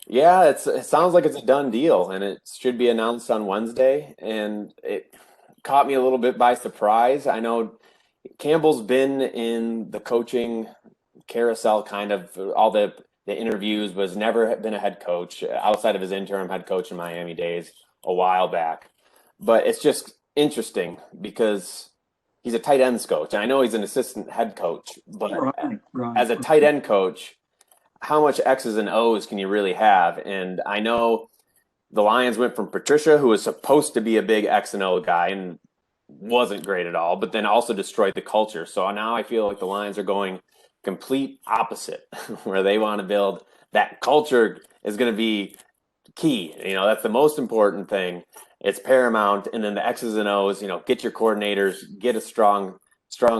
Yeah, it sounds like it's a done deal, and it should be announced on Wednesday. And it caught me a little bit by surprise. I know Campbell's been in the coaching carousel, kind of all the interviews, but has never been a head coach outside of his interim head coach in Miami days a while back. But it's just interesting because he's a tight ends coach. And I know he's an assistant head coach, but Right. as a tight end coach, how much X's and O's can you really have? And I know the Lions went from Patricia, who was supposed to be a big X and O guy and wasn't great at all, but then also destroyed the culture. So now I feel like the Lions are going complete opposite, where they want to build that culture is going to be key. That's the most important thing. It's paramount. And then the X's and O's, get your coordinators, get a strong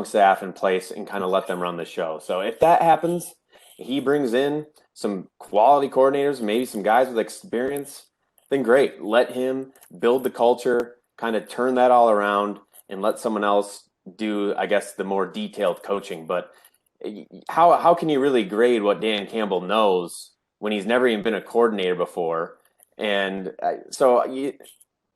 staff in place and kind of let them run the show. So if that happens, he brings in some quality coordinators, maybe some guys with experience, then great. Let him build the culture, kind of turn that all around, and let someone else do, I guess, the more detailed coaching. But how can you really grade what Dan Campbell knows when he's never even been a coordinator before? And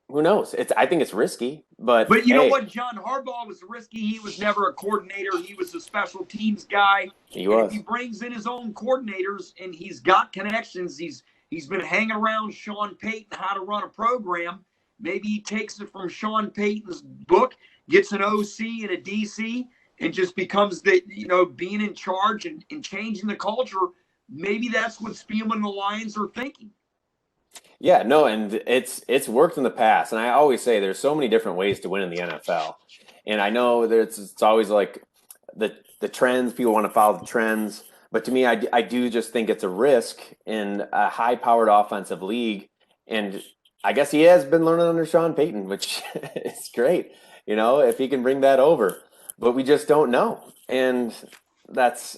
who knows? I think it's risky, but you know what? John Harbaugh was risky. He was never a coordinator. He was a special teams guy. If he brings in his own coordinators and he's got connections, he's been hanging around Sean Payton how to run a program. Maybe he takes it from Sean Payton's book, gets an OC and a DC, and just becomes being in charge and changing the culture. Maybe that's what Spielman and the Lions are thinking. Yeah, no, and it's worked in the past. And I always say there's so many different ways to win in the NFL. And I know that it's always like the trends, people want to follow the trends. But to me, I do just think it's a risk in a high-powered offensive league. And I guess he has been learning under Sean Payton, which is great, if he can bring that over. But we just don't know. And that's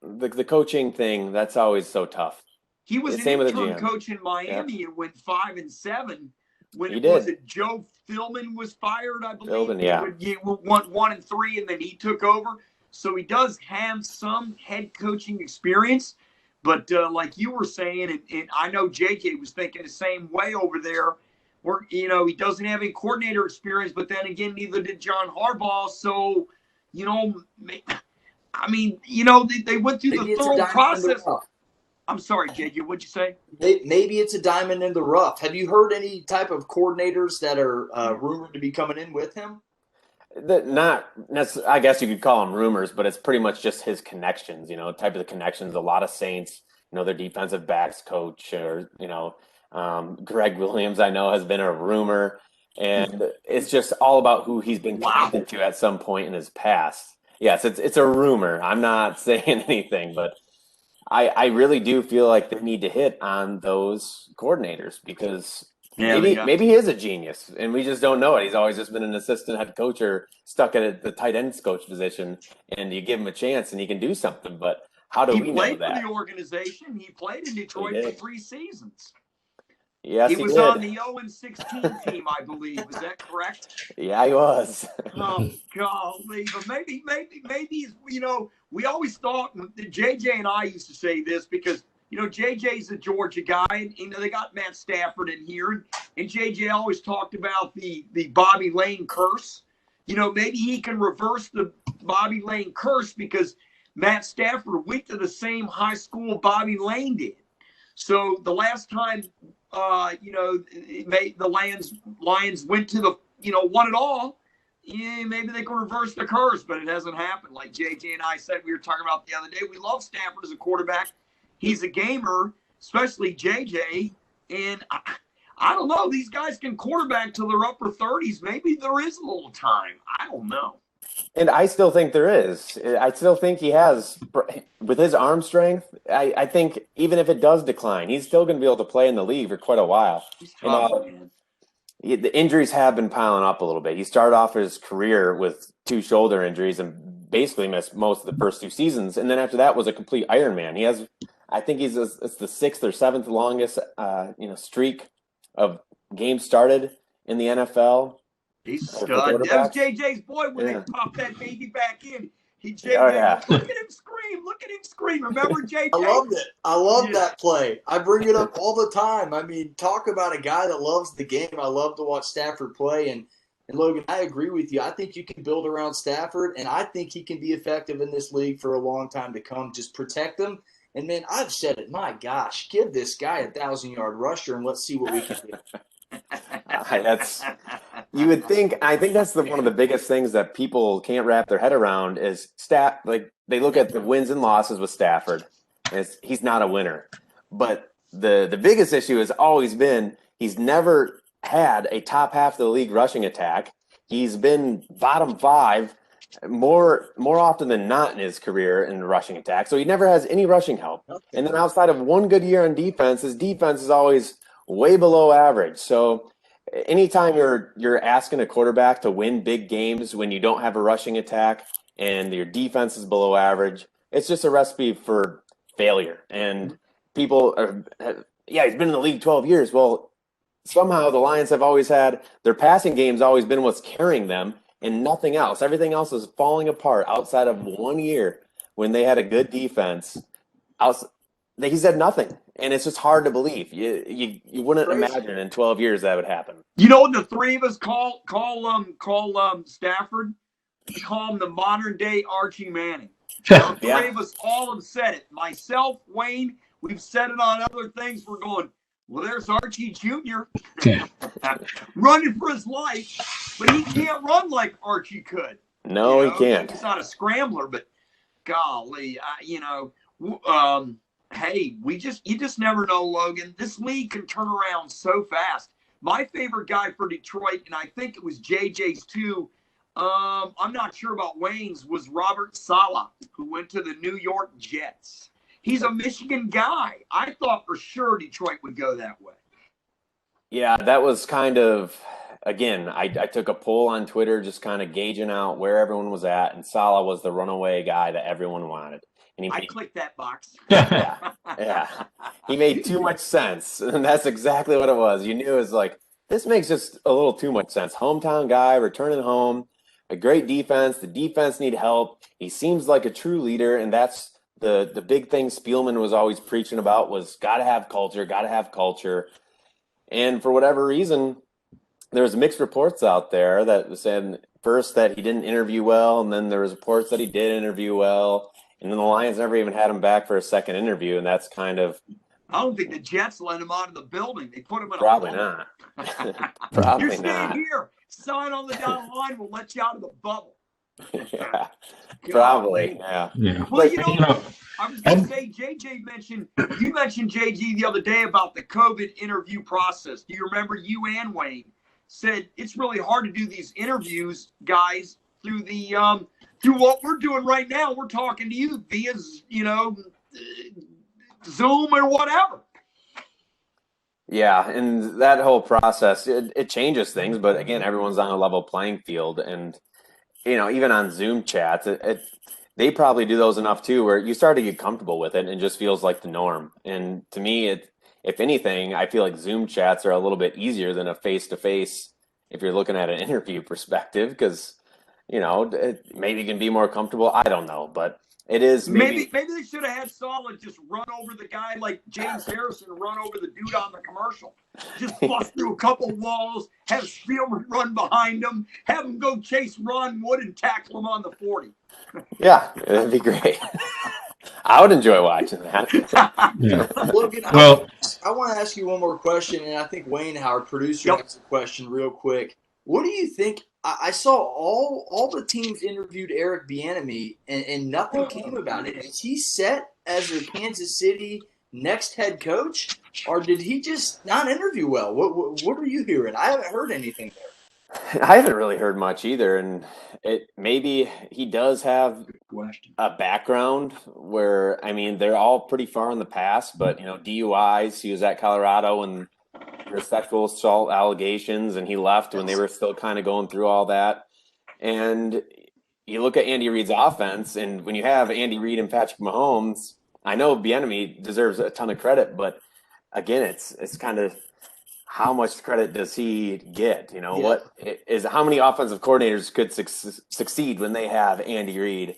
the coaching thing, that's always so tough. He was an interim coach in Miami and went 5-7. When was it? Joe Philbin was fired, I believe. Philbin, yeah. He went 1-3, and then he took over. So he does have some head coaching experience. But like you were saying, and I know JJ was thinking the same way over there, where he doesn't have any coordinator experience. But then again, neither did John Harbaugh. So they went through the thorough process. I'm sorry, JJ, what'd you say? Maybe it's a diamond in the rough. Have you heard any type of coordinators that are rumored to be coming in with him? I guess you could call them rumors, but it's pretty much just his connections, type of the connections. A lot of Saints, their defensive backs coach, or, Greg Williams, I know, has been a rumor. And it's just all about who he's been connected to at some point in his past. Yes, it's a rumor. I'm not saying anything, but I really do feel like they need to hit on those coordinators because maybe he is a genius and we just don't know it. He's always just been an assistant head coach or stuck at the tight ends coach position, and you give him a chance and he can do something. But how do we know that? He played for the organization. He played in Detroit for 3 seasons. Yes, He he was did. on the 0-16 team, I believe. Is that correct? Yeah, he was. Oh, golly. But maybe, we always thought, JJ and I used to say this because, JJ's a Georgia guy, and, they got Matt Stafford in here, and JJ always talked about the Bobby Lane curse. Maybe he can reverse the Bobby Lane curse because Matt Stafford went to the same high school Bobby Lane did. So the last time, the Lions went to the, won it all, maybe they can reverse the curse, but it hasn't happened. Like JJ and I said, we were talking about the other day, we love Stafford as a quarterback. He's a gamer, especially JJ, and I don't know. These guys can quarterback till their upper 30s. Maybe there is a little time. I don't know. And I still think there is. I still think he has, with his arm strength, I think even if it does decline, he's still going to be able to play in the league for quite a while. He's tough, man. The injuries have been piling up a little bit. He started off his career with 2 shoulder injuries and basically missed most of the first 2 seasons. And then after that was a complete Iron Man. He has, I think it's the 6th or 7th longest, streak of games started in the NFL. He's stud. That was JJ's boy when they popped that baby back in. Look at him scream. Look at him scream. Remember JJ? I loved it. I love that play. I bring it up all the time. I mean, talk about a guy that loves the game. I love to watch Stafford play. And Logan, I agree with you. I think you can build around Stafford, and I think he can be effective in this league for a long time to come. Just protect him. And, man, I've said it. My gosh, give this guy a 1,000-yard rusher, and let's see what we can do. You would think. I think that's one of the biggest things that people can't wrap their head around is they look at the wins and losses with Stafford. He's not a winner, but the biggest issue has always been he's never had a top half of the league rushing attack. He's been bottom 5 more often than not in his career in the rushing attack. So he never has any rushing help. And then outside of one good year on defense, his defense is always way below average. So anytime you're asking a quarterback to win big games when you don't have a rushing attack and your defense is below average, it's just a recipe for failure. And people he's been in the league 12 years. Well, somehow the Lions have always had their passing game's always been what's carrying them and nothing else. Everything else is falling apart outside of 1 year when they had a good defense. He's had nothing. And it's just hard to believe. You wouldn't imagine in 12 years that would happen. You know what the three of us call Stafford? We call him the modern day Archie Manning. The three of us all have said it. Myself, Wayne, we've said it on other things. We're going, well, there's Archie Jr. running for his life, but he can't run like Archie could. No, he can't. He's not a scrambler, but golly, hey, you just never know, Logan. This league can turn around so fast. My favorite guy for Detroit, and I think it was JJ's too, I'm not sure about Wayne's, was Robert Saleh, who went to the New York Jets. He's a Michigan guy. I thought for sure Detroit would go that way. Yeah, that was kind of, again, I took a poll on Twitter just kind of gauging out where everyone was at, and Saleh was the runaway guy that everyone wanted. And I clicked that box. Yeah. He made too much sense, and that's exactly what it was. You knew it was like, this makes just a little too much sense. Hometown guy, returning home, a great defense. The defense need help. He seems like a true leader, and that's the big thing Spielman was always preaching about was got to have culture. And for whatever reason, there was mixed reports out there that said first that he didn't interview well, and then there was reports that he did interview well. And then the Lions never even had him back for a second interview, and that's kind of. I don't think the Jets let him out of the building. They put him in probably a not. Probably You're staying here. Sign on the dotted line. We'll let you out of the bubble. Yeah, probably. Yeah. Well, I was going to say, JJ mentioned JJ the other day about the COVID interview process. Do you remember you and Wayne said it's really hard to do these interviews, guys, through the through what we're doing right now. We're talking to you via, Zoom or whatever. Yeah, and that whole process, it changes things, but again, everyone's on a level playing field. And, even on Zoom chats, they probably do those enough too, where you start to get comfortable with it and it just feels like the norm. And to me, if anything, I feel like Zoom chats are a little bit easier than a face-to-face if you're looking at an interview perspective, because, it maybe can be more comfortable. I don't know, but it is maybe they should have had Solid just run over the guy like James Harrison, run over the dude on the commercial. Just bust through a couple walls, have Spielman run behind him, have him go chase Ron Wood and tackle him on the 40. Yeah, that'd be great. I would enjoy watching that. Yeah. Logan, Well, I want to ask you one more question, and I think Wayne, our producer, Yep. has a question real quick. What do you think? I saw all the teams interviewed Eric Bieniemy, and nothing came about it. Is he set as the Kansas City next head coach, or did he just not interview well? What are you hearing? I haven't heard anything there. I haven't really heard much either, and maybe he does have a background where, they're all pretty far in the past, but DUIs. He was at Colorado and there's sexual assault allegations, and he left when they were still kind of going through all that. And you look at Andy Reid's offense, and when you have Andy Reid and Patrick Mahomes, I know Bieniemy deserves a ton of credit, but again, it's kind of how much credit does he get? What is how many offensive coordinators could succeed when they have Andy Reid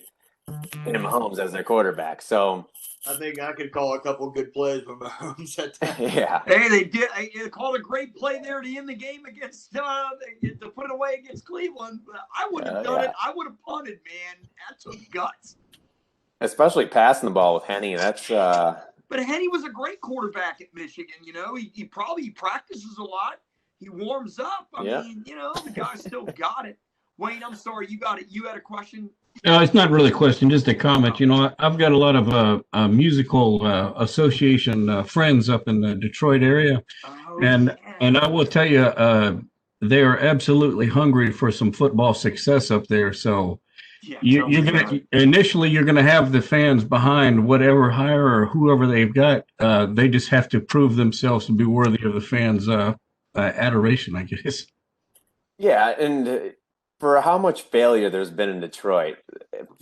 and Mahomes as their quarterback? So I think I could call a couple good plays from Mahomes at that. yeah. Hey, they called a great play there to end the game against to put it away against Cleveland. But I wouldn't have done it. I would have punted, man. That took guts. Especially passing the ball with Henny. That's But Henny was a great quarterback at Michigan. He probably practices a lot. He warms up. I mean, the guy still got it. Wayne, I'm sorry, you got it. You had a question? it's not really a question, just a comment. I've got a lot of musical association friends up in the Detroit area, and I will tell you, they are absolutely hungry for some football success up there. So you're gonna have the fans behind whatever hire or whoever they've got. They just have to prove themselves to be worthy of the fans' adoration, I guess. Yeah, and for how much failure there's been in Detroit,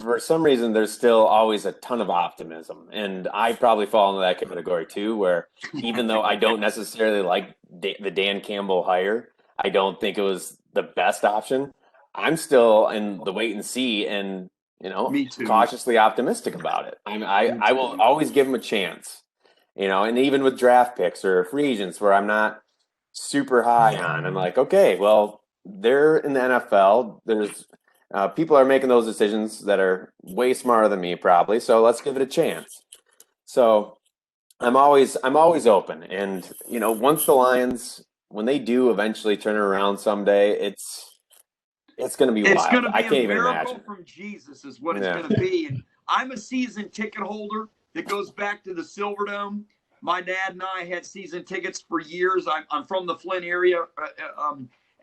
for some reason there's still always a ton of optimism. And I probably fall into that category too, where even though I don't necessarily like the Dan Campbell hire, I don't think it was the best option, I'm still in the wait and see and, Me too. cautiously optimistic about it. I will always give him a chance, and even with draft picks or free agents where I'm not super high on, I'm like, okay, well, they're in the NFL. There's people are making those decisions that are way smarter than me, probably. So let's give it a chance. So I'm always open. And once the Lions, when they do eventually turn it around someday, it's going to be wild. Going to be I can't a even miracle imagine. from Jesus is what it's going to be. And I'm a season ticket holder that goes back to the Silverdome. My dad and I had season tickets for years. I'm from the Flint area.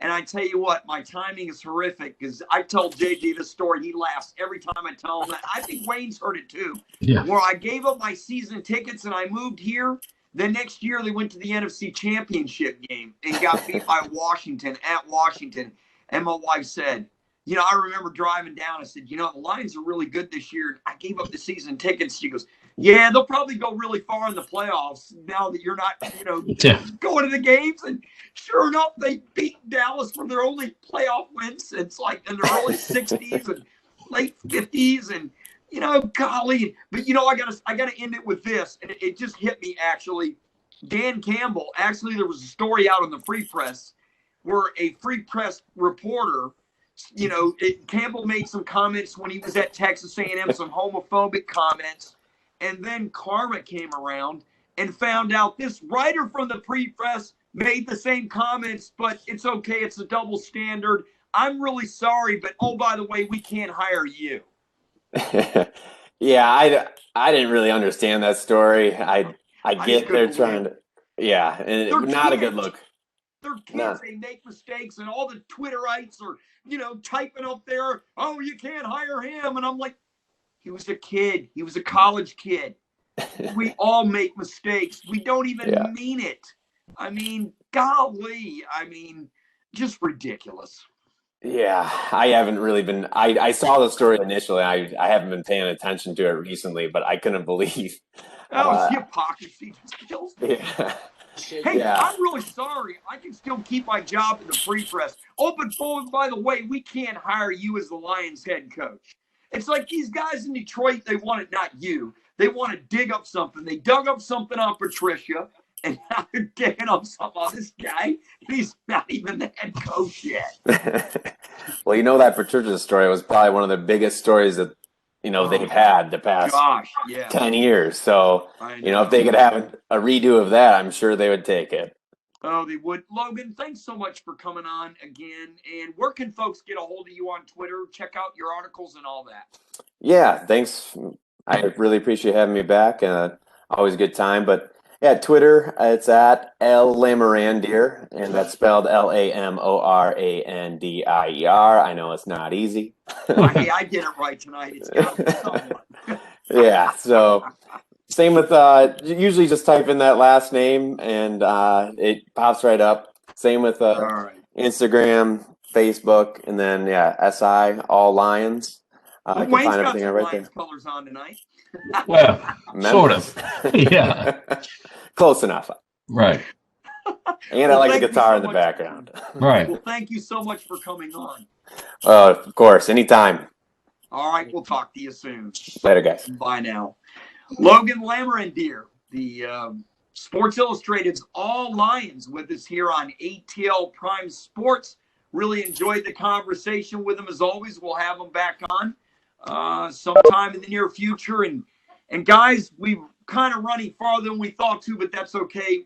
And I tell you what, my timing is horrific because I told JJ this story. He laughs every time I tell him that. I think Wayne's heard it too. Yeah. Where I gave up my season tickets and I moved here. The next year they went to the NFC Championship game and got beat by Washington at Washington. And my wife said, I remember driving down. I said, the Lions are really good this year. I gave up the season tickets. She goes, yeah, they'll probably go really far in the playoffs now that you're not, going to the games. And sure enough, they beat Dallas for their only playoff win since like in the early 60s and late 50s. And, golly. But, I gotta end it with this. And it just hit me, actually. Dan Campbell, actually, there was a story out in the Free Press where a Free Press reporter, Campbell made some comments when he was at Texas A&M, some homophobic comments. And then Karma came around and found out this writer from the Free Press made the same comments, but it's okay. It's a double standard. I'm really sorry, but oh, by the way, we can't hire you. Yeah, I didn't really understand that story. I get they're trying to, and it's not a good look. They're kids. They make mistakes, and all the Twitterites are, typing up there, oh, you can't hire him. And I'm like, he was a kid. He was a college kid. We all make mistakes. We don't even mean it. I mean, golly. I mean, just ridiculous. Yeah, I haven't really been. I saw the story initially. I haven't been paying attention to it recently, but I couldn't believe. Oh, hypocrisy just kills me. Yeah. Hey, Yeah. I'm really sorry. I can still keep my job in the free press. Oh, but by the way, we can't hire you as the Lions head coach. It's like these guys in Detroit, they want it, not you. They want to dig up something. They dug up something on Patricia, and now they're digging up something on this guy, and he's not even the head coach yet. Well, that Patricia story was probably one of the biggest stories that, they've had the past 10 years. So, if they could have a redo of that, I'm sure they would take it. Oh, they would. Logan, thanks so much for coming on again. And where can folks get a hold of you on Twitter? Check out your articles and all that. Yeah, thanks. I really appreciate having me back. Always a good time. But yeah, Twitter, it's at Lamorandier, and that's spelled Lamorandier. I know it's not easy. Hey, I did it right tonight. It's got to be someone. Yeah, so same with usually just type in that last name and it pops right up. Same with Instagram, Facebook, and then SI AllLions. Well, Wayne's got some Lions colors on tonight. Well, sort of. Yeah. Close enough. Right. And I like the guitar in the background. Right. Well, thank you so much for coming on. Of course, anytime. All right, we'll talk to you soon. Later, guys. Bye now. Logan Lamorandier, the Sports Illustrated's AllLions, with us here on ATL Prime Sports. Really enjoyed the conversation with him as always. We'll have him back on sometime in the near future. And guys, we've kind of running farther than we thought to, but that's okay.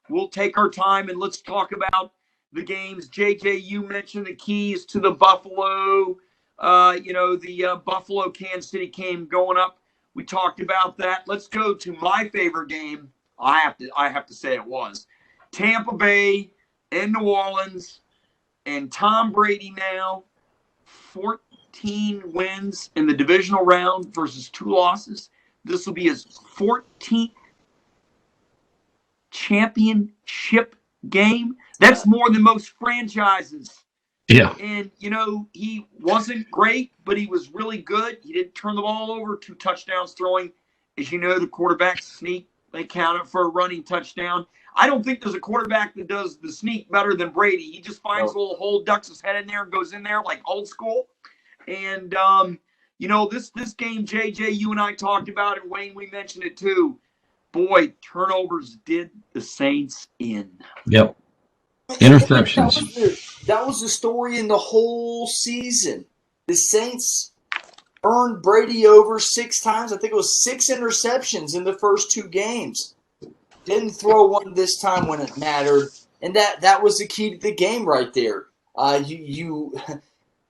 We'll take our time and let's talk about the games. JJ, you mentioned the keys to the Buffalo, the Buffalo Kansas City game going up. We talked about that. Let's go to my favorite game. I have to say it was Tampa Bay and New Orleans, and Tom Brady now 14 wins in the divisional round versus 2 losses. This will be his 14th championship game. That's more than most franchises. Yeah. And, he wasn't great, but he was really good. He didn't turn the ball over, 2 touchdowns throwing. As you know, the quarterback sneak, they count it for a running touchdown. I don't think there's a quarterback that does the sneak better than Brady. He just finds a little hole, ducks his head in there, and goes in there like old school. And, this game, JJ, you and I talked about it. Wayne, we mentioned it too. Boy, turnovers did the Saints in. Yep. Interceptions. That was the story in the whole season. The Saints earned Brady over 6 times. I think it was 6 interceptions in the first 2 games. Didn't throw one this time when it mattered, and that was the key to the game right there.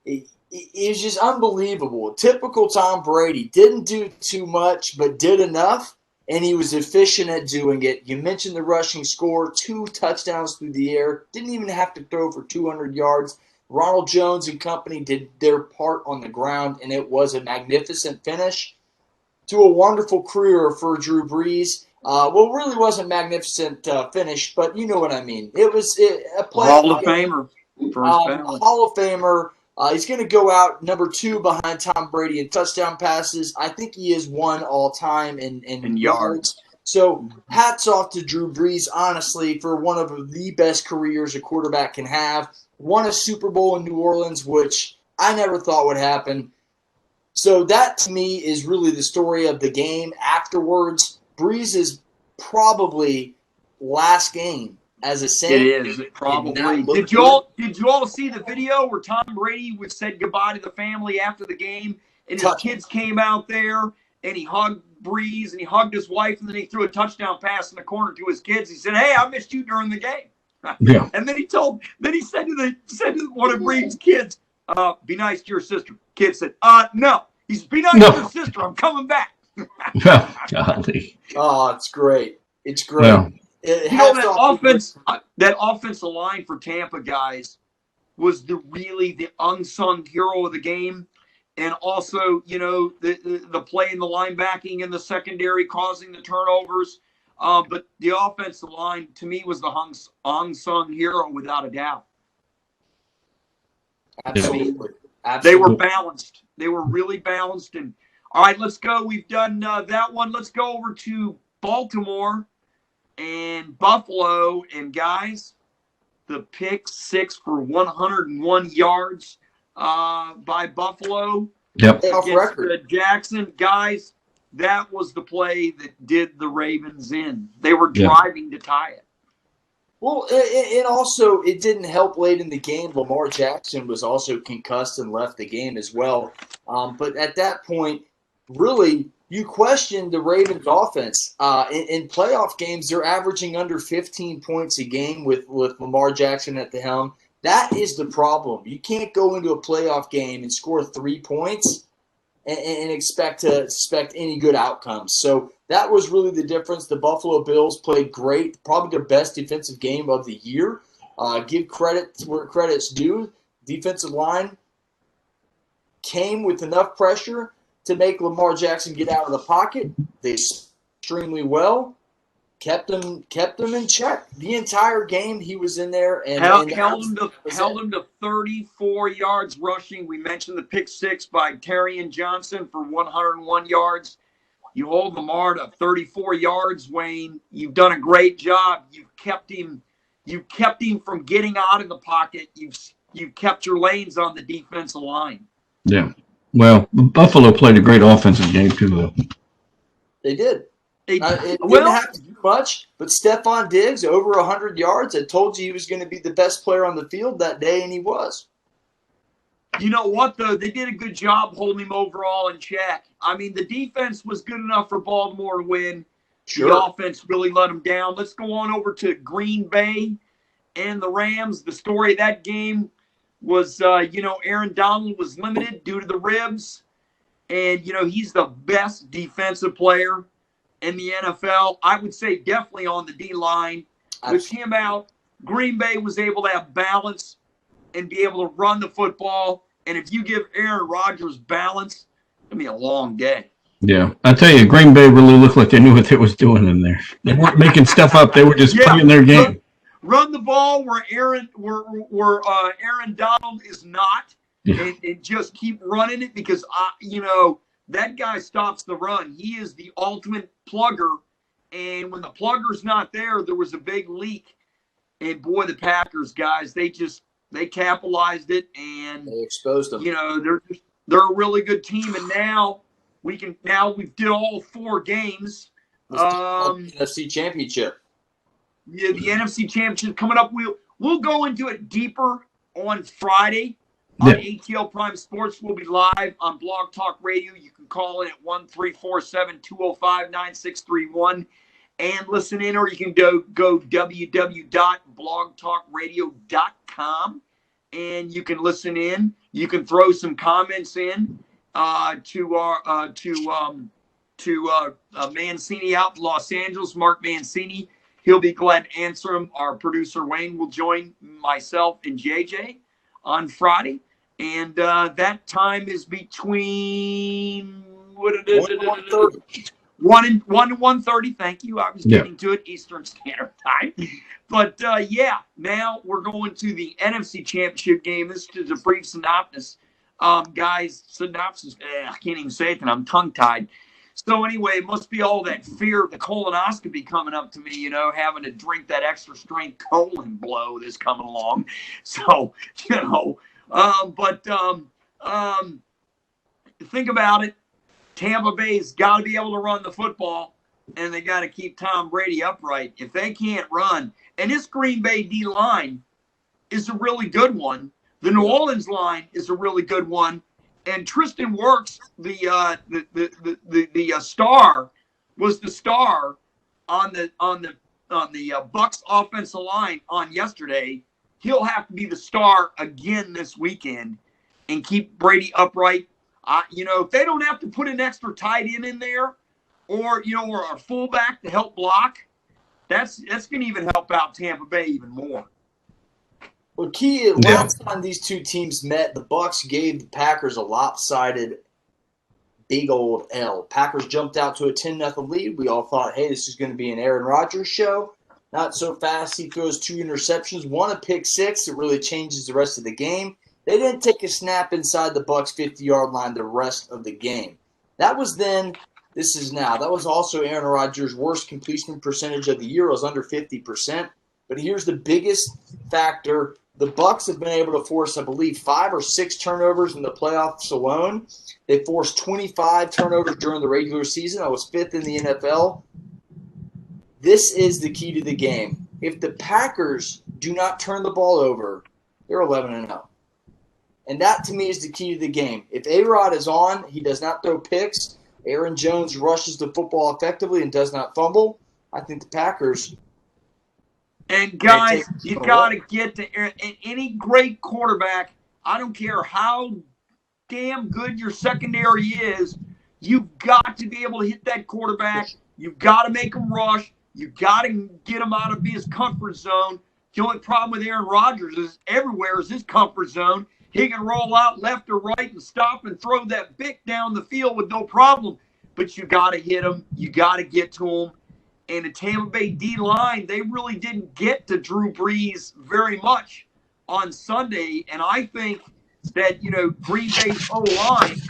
It was just unbelievable. Typical Tom Brady. Didn't do too much, but did enough, and he was efficient at doing it. You mentioned the rushing score, 2 touchdowns through the air. Didn't even have to throw for 200 yards. Ronald Jones and company did their part on the ground, and it was a magnificent finish to a wonderful career for Drew Brees. It really wasn't a magnificent finish, but you know what I mean. It was a play. Hall of Famer. Hall of Famer. He's going to go out number 2 behind Tom Brady in touchdown passes. I think he is 1 all-time in yards. So hats off to Drew Brees, honestly, for one of the best careers a quarterback can have. Won a Super Bowl in New Orleans, which I never thought would happen. So that, to me, is really the story of the game afterwards. Brees' probably last game as a Saint. It is. It probably. Did you all see the video where Tom Brady said goodbye to the family after the game, and his kids came out there, and he hugged Brees, and he hugged his wife, and then he threw a touchdown pass in the corner to his kids. He said, "Hey, I missed you during the game." Yeah. And then he said to one of Brees' kids, "Be nice to your sister." Kid said, "No." He said, "Be nice to your sister. I'm coming back." Golly. Oh, it's great. It's great. Well, that offensive line for Tampa, guys, was the unsung hero of the game. And also, the play in the linebacking and the secondary causing the turnovers. But the offensive line, to me, was the unsung hero without a doubt. Absolutely. They were balanced. They were really balanced. And all right, let's go. We've done that one. Let's go over to Baltimore. And Buffalo, and guys, the pick six for 101 yards by Buffalo Yep. against Jackson. Guys, that was the play that did the Ravens in. They were driving to tie it. Well, and also it didn't help late in the game. Lamar Jackson was also concussed and left the game as well. But at that point, really, you question the Ravens' offense. In playoff games, they're averaging under 15 points a game with Lamar Jackson at the helm. That is the problem. You can't go into a playoff game and score 3 points and expect any good outcomes. So that was really the difference. The Buffalo Bills played great, probably their best defensive game of the year. Give credit where credit's due. Defensive line came with enough pressure to make Lamar Jackson get out of the pocket. They extremely well. Kept them in check the entire game. He was in there and held him to 34 yards rushing. We mentioned the pick six by Terrion Johnson for 101 yards. You hold Lamar to 34 yards, Wayne. You've done a great job. You've kept him from getting out of the pocket. You've kept your lanes on the defensive line. Yeah. Well, Buffalo played a great offensive game too, though. They did. It didn't have to do much, but Stephon Diggs, over 100 yards. I told you he was going to be the best player on the field that day, and he was. You know what, though? They did a good job holding him overall in check. I mean, the defense was good enough for Baltimore to win. Sure. The offense really let them down. Let's go on over to Green Bay and the Rams. The story of that game was, Aaron Donald was limited due to the ribs. And, he's the best defensive player in the NFL. I would say definitely on the D-line. With him out, Green Bay was able to have balance and be able to run the football. And if you give Aaron Rodgers balance, it's going to be a long day. Yeah. I tell you, Green Bay really looked like they knew what they was doing in there. They weren't making stuff up. They were just playing their game. Run the ball where Aaron Donald is not. Yeah. And just keep running it because, that guy stops the run. He is the ultimate plugger. And when the plugger's not there, there was a big leak. And boy, the Packers guys, they capitalized it and they exposed them. They're a really good team. And now we've did all 4 games. NFC Championship. Yeah, the NFC Championship coming up. We'll go into it deeper on Friday. On ATL Prime Sports, we'll be live on Blog Talk Radio. You can call in at 1-347-205-9631 and listen in, or you can go www.blogtalkradio.com and you can listen in. You can throw some comments in to Mancini out in Los Angeles, Mark Mancini. He'll be glad to answer them. Our producer Wayne will join myself and JJ on Friday. And that time is between 1 and 1:30. Thank you. I was getting to it Eastern Standard Time. But now we're going to the NFC Championship game. This is a brief synopsis, guys. Synopsis. I can't even say it, and I'm tongue-tied. So anyway, it must be all that fear of the colonoscopy coming up to me. Having to drink that extra strength colon blow that's coming along. So think about it. Tampa Bay's got to be able to run the football, and they got to keep Tom Brady upright. If they can't run, and this Green Bay D line is a really good one. The New Orleans line is a really good one, and Tristan Wirfs, the star, was the star on the Bucs offensive line on yesterday. He'll have to be the star again this weekend and keep Brady upright. If they don't have to put an extra tight end in there or a fullback to help block, that's going to even help out Tampa Bay even more. Well, last time these two teams met, the Bucs gave the Packers a lopsided big old L. Packers jumped out to a 10-0 lead. We all thought, hey, this is going to be an Aaron Rodgers show. Not so fast. He throws 2 interceptions, 1 a pick 6. It really changes the rest of the game. They didn't take a snap inside the Bucs 50-yard line the rest of the game. That was then This is now. That was also Aaron Rodgers' worst completion percentage of the year. It was under 50%. But here's the biggest factor. The Bucs have been able to force, I believe, 5 or 6 turnovers in the playoffs alone. They forced 25 turnovers during the regular season. That was 5th in the NFL. This is the key to the game. If the Packers do not turn the ball over, they're 11-0. And that, to me, is the key to the game. If A-Rod is on, he does not throw picks. Aaron Jones rushes the football effectively and does not fumble. I think the Packers. And, guys, you've got to get to any great quarterback. I don't care how damn good your secondary is. You've got to be able to hit that quarterback. You've got to make him rush. You've got to get him out of his comfort zone. The only problem with Aaron Rodgers is everywhere is his comfort zone. He can roll out left or right and stop and throw that bick down the field with no problem. But you got to hit him. You got to get to him. And the Tampa Bay D-line, they really didn't get to Drew Brees very much on Sunday. And I think that, Green Bay's O-line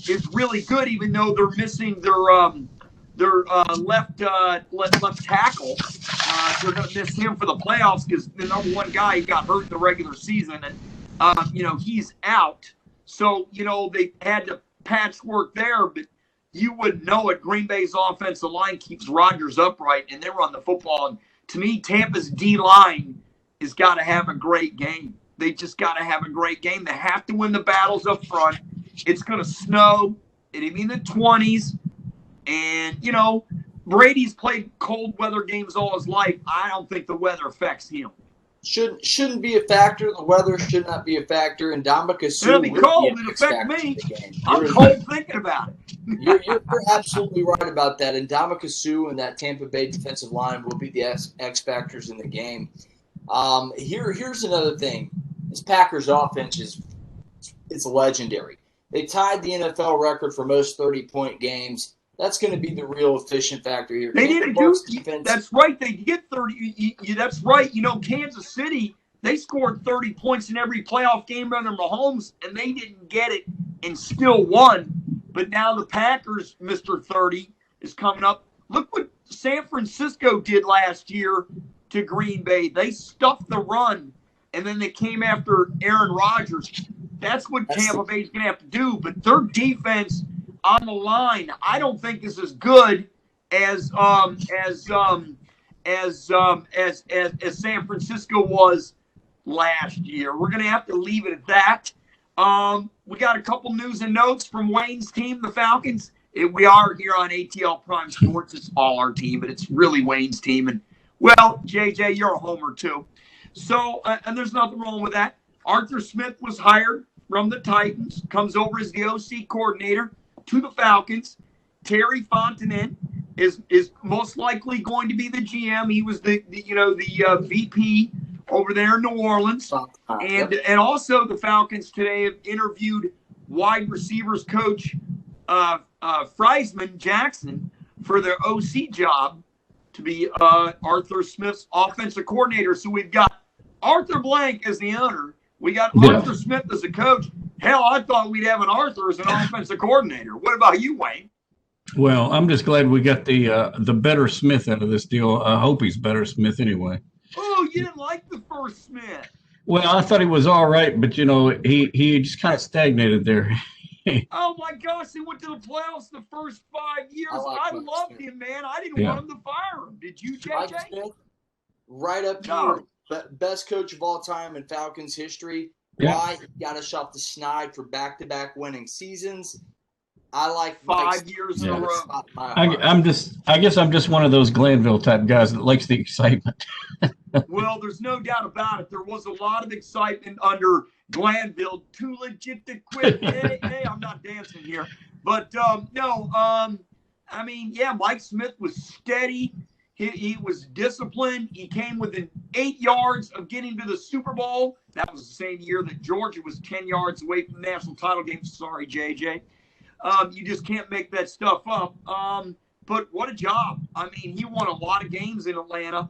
is really good, even though they're missing their left tackle. They're going to miss him for the playoffs because the number one guy, he got hurt in the regular season. And, he's out. So, they had to patchwork there, but you wouldn't know it. Green Bay's offensive line keeps Rodgers upright, and they run the football. And to me, Tampa's D-line has got to have a great game. They just got to have a great game. They have to win the battles up front. It's going to snow. It'll be in the 20s. And, Brady's played cold weather games all his life. I don't think the weather affects him. Shouldn't be a factor. The weather should not be a factor. And Ndamukong Suh it'll be cold. It'll affect me. I'm cold thinking about it. You're absolutely right about that. And Ndamukong Suh and that Tampa Bay defensive line will be the X factors in the game. Here's another thing. This Packers offense it's legendary. They tied the NFL record for most 30-point games. That's going to be the real efficient factor here. They didn't do defense. That's right. They get 30. That's right. Kansas City, they scored 30 points in every playoff game under Mahomes, and they didn't get it and still won. But now the Packers, Mr. 30, is coming up. Look what San Francisco did last year to Green Bay. They stuffed the run, and then they came after Aaron Rodgers. That's what Tampa Bay's going to have to do. But their defense on the line, I don't think is as good as San Francisco was last year. We're going to have to leave it at that. We got a couple news and notes from Wayne's team, the Falcons. We are here on ATL Prime Sports. It's all our team, but it's really Wayne's team. And, well, JJ, you're a homer too. So, and there's nothing wrong with that. Arthur Smith was hired from the Titans, comes over as the OC coordinator to the Falcons. Terry Fontenot is most likely going to be the GM. He was the VP over there in New Orleans. And also the Falcons today have interviewed wide receivers coach Friesman Jackson for their OC job to be Arthur Smith's offensive coordinator. So we've got Arthur Blank as the owner. We got Arthur Smith as a coach. Hell, I thought we'd have an Arthur as an offensive coordinator. What about you, Wayne? Well, I'm just glad we got the better Smith out of this deal. I hope he's better Smith anyway. Oh, you didn't like the first Smith. Well, I thought he was all right, but, he just kind of stagnated there. Oh, my gosh, he went to the playoffs the first 5 years. I loved him, man. I didn't want him to fire him. Did you, JJ? Smith, right up here. Best coach of all time in Falcons history. Why? He got us off the schneid for back-to-back winning seasons. I like 5 years in a row. I guess I'm just one of those Glanville type guys that likes the excitement. Well, there's no doubt about it. There was a lot of excitement under Glanville. Too legit to quit. Hey, I'm not dancing here. But Mike Smith was steady. He was disciplined. He came within 8 yards of getting to the Super Bowl. That was the same year that Georgia was 10 yards away from the national title game. Sorry, JJ. You just can't make that stuff up. But what a job. I mean, he won a lot of games in Atlanta,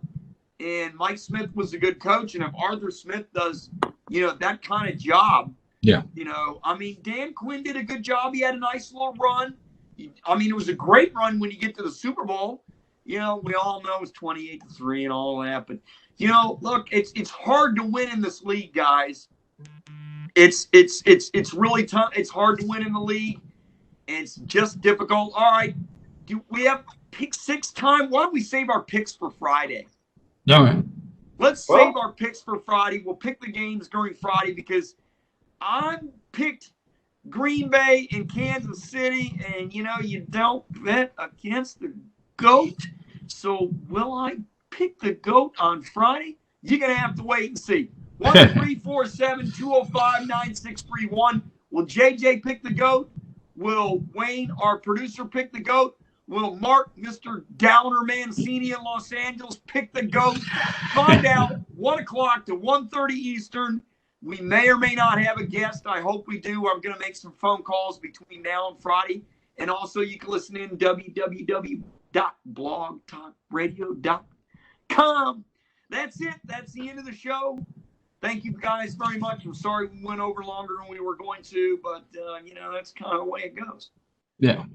and Mike Smith was a good coach. And if Arthur Smith does, that kind of job, Dan Quinn did a good job. He had a nice little run. I mean, it was a great run when you get to the Super Bowl. We all know it's 28-3 and all that, but look, it's hard to win in this league, guys. It's really tough. It's hard to win in the league. It's just difficult. All right, do we have pick 6 time? Why don't we save our picks for Friday? All right. Let's save our picks for Friday. We'll pick the games during Friday because I picked Green Bay and Kansas City, and you don't bet against the GOAT. So will I pick the GOAT on Friday? You're going to have to wait and see. 1-347-205-9631. Will JJ pick the GOAT? Will Wayne, our producer, pick the GOAT? Will Mark, Mr. Downer Mancini in Los Angeles, pick the GOAT? Find out 1 o'clock to 1:30 Eastern. We may or may not have a guest. I hope we do. I'm going to make some phone calls between now and Friday. And also you can listen in www.blogtalkradio.com. That's it. That's the end of the show. Thank you guys very much. I'm sorry we went over longer than we were going to, but, that's kind of the way it goes. Yeah.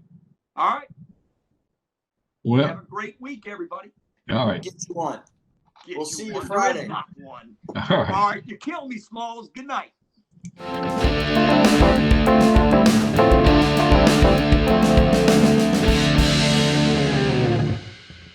All right. Well, have a great week, everybody. All right. Get you one. We'll see you one. Friday. There is not one. All right. All right. You kill me, Smalls. Good night.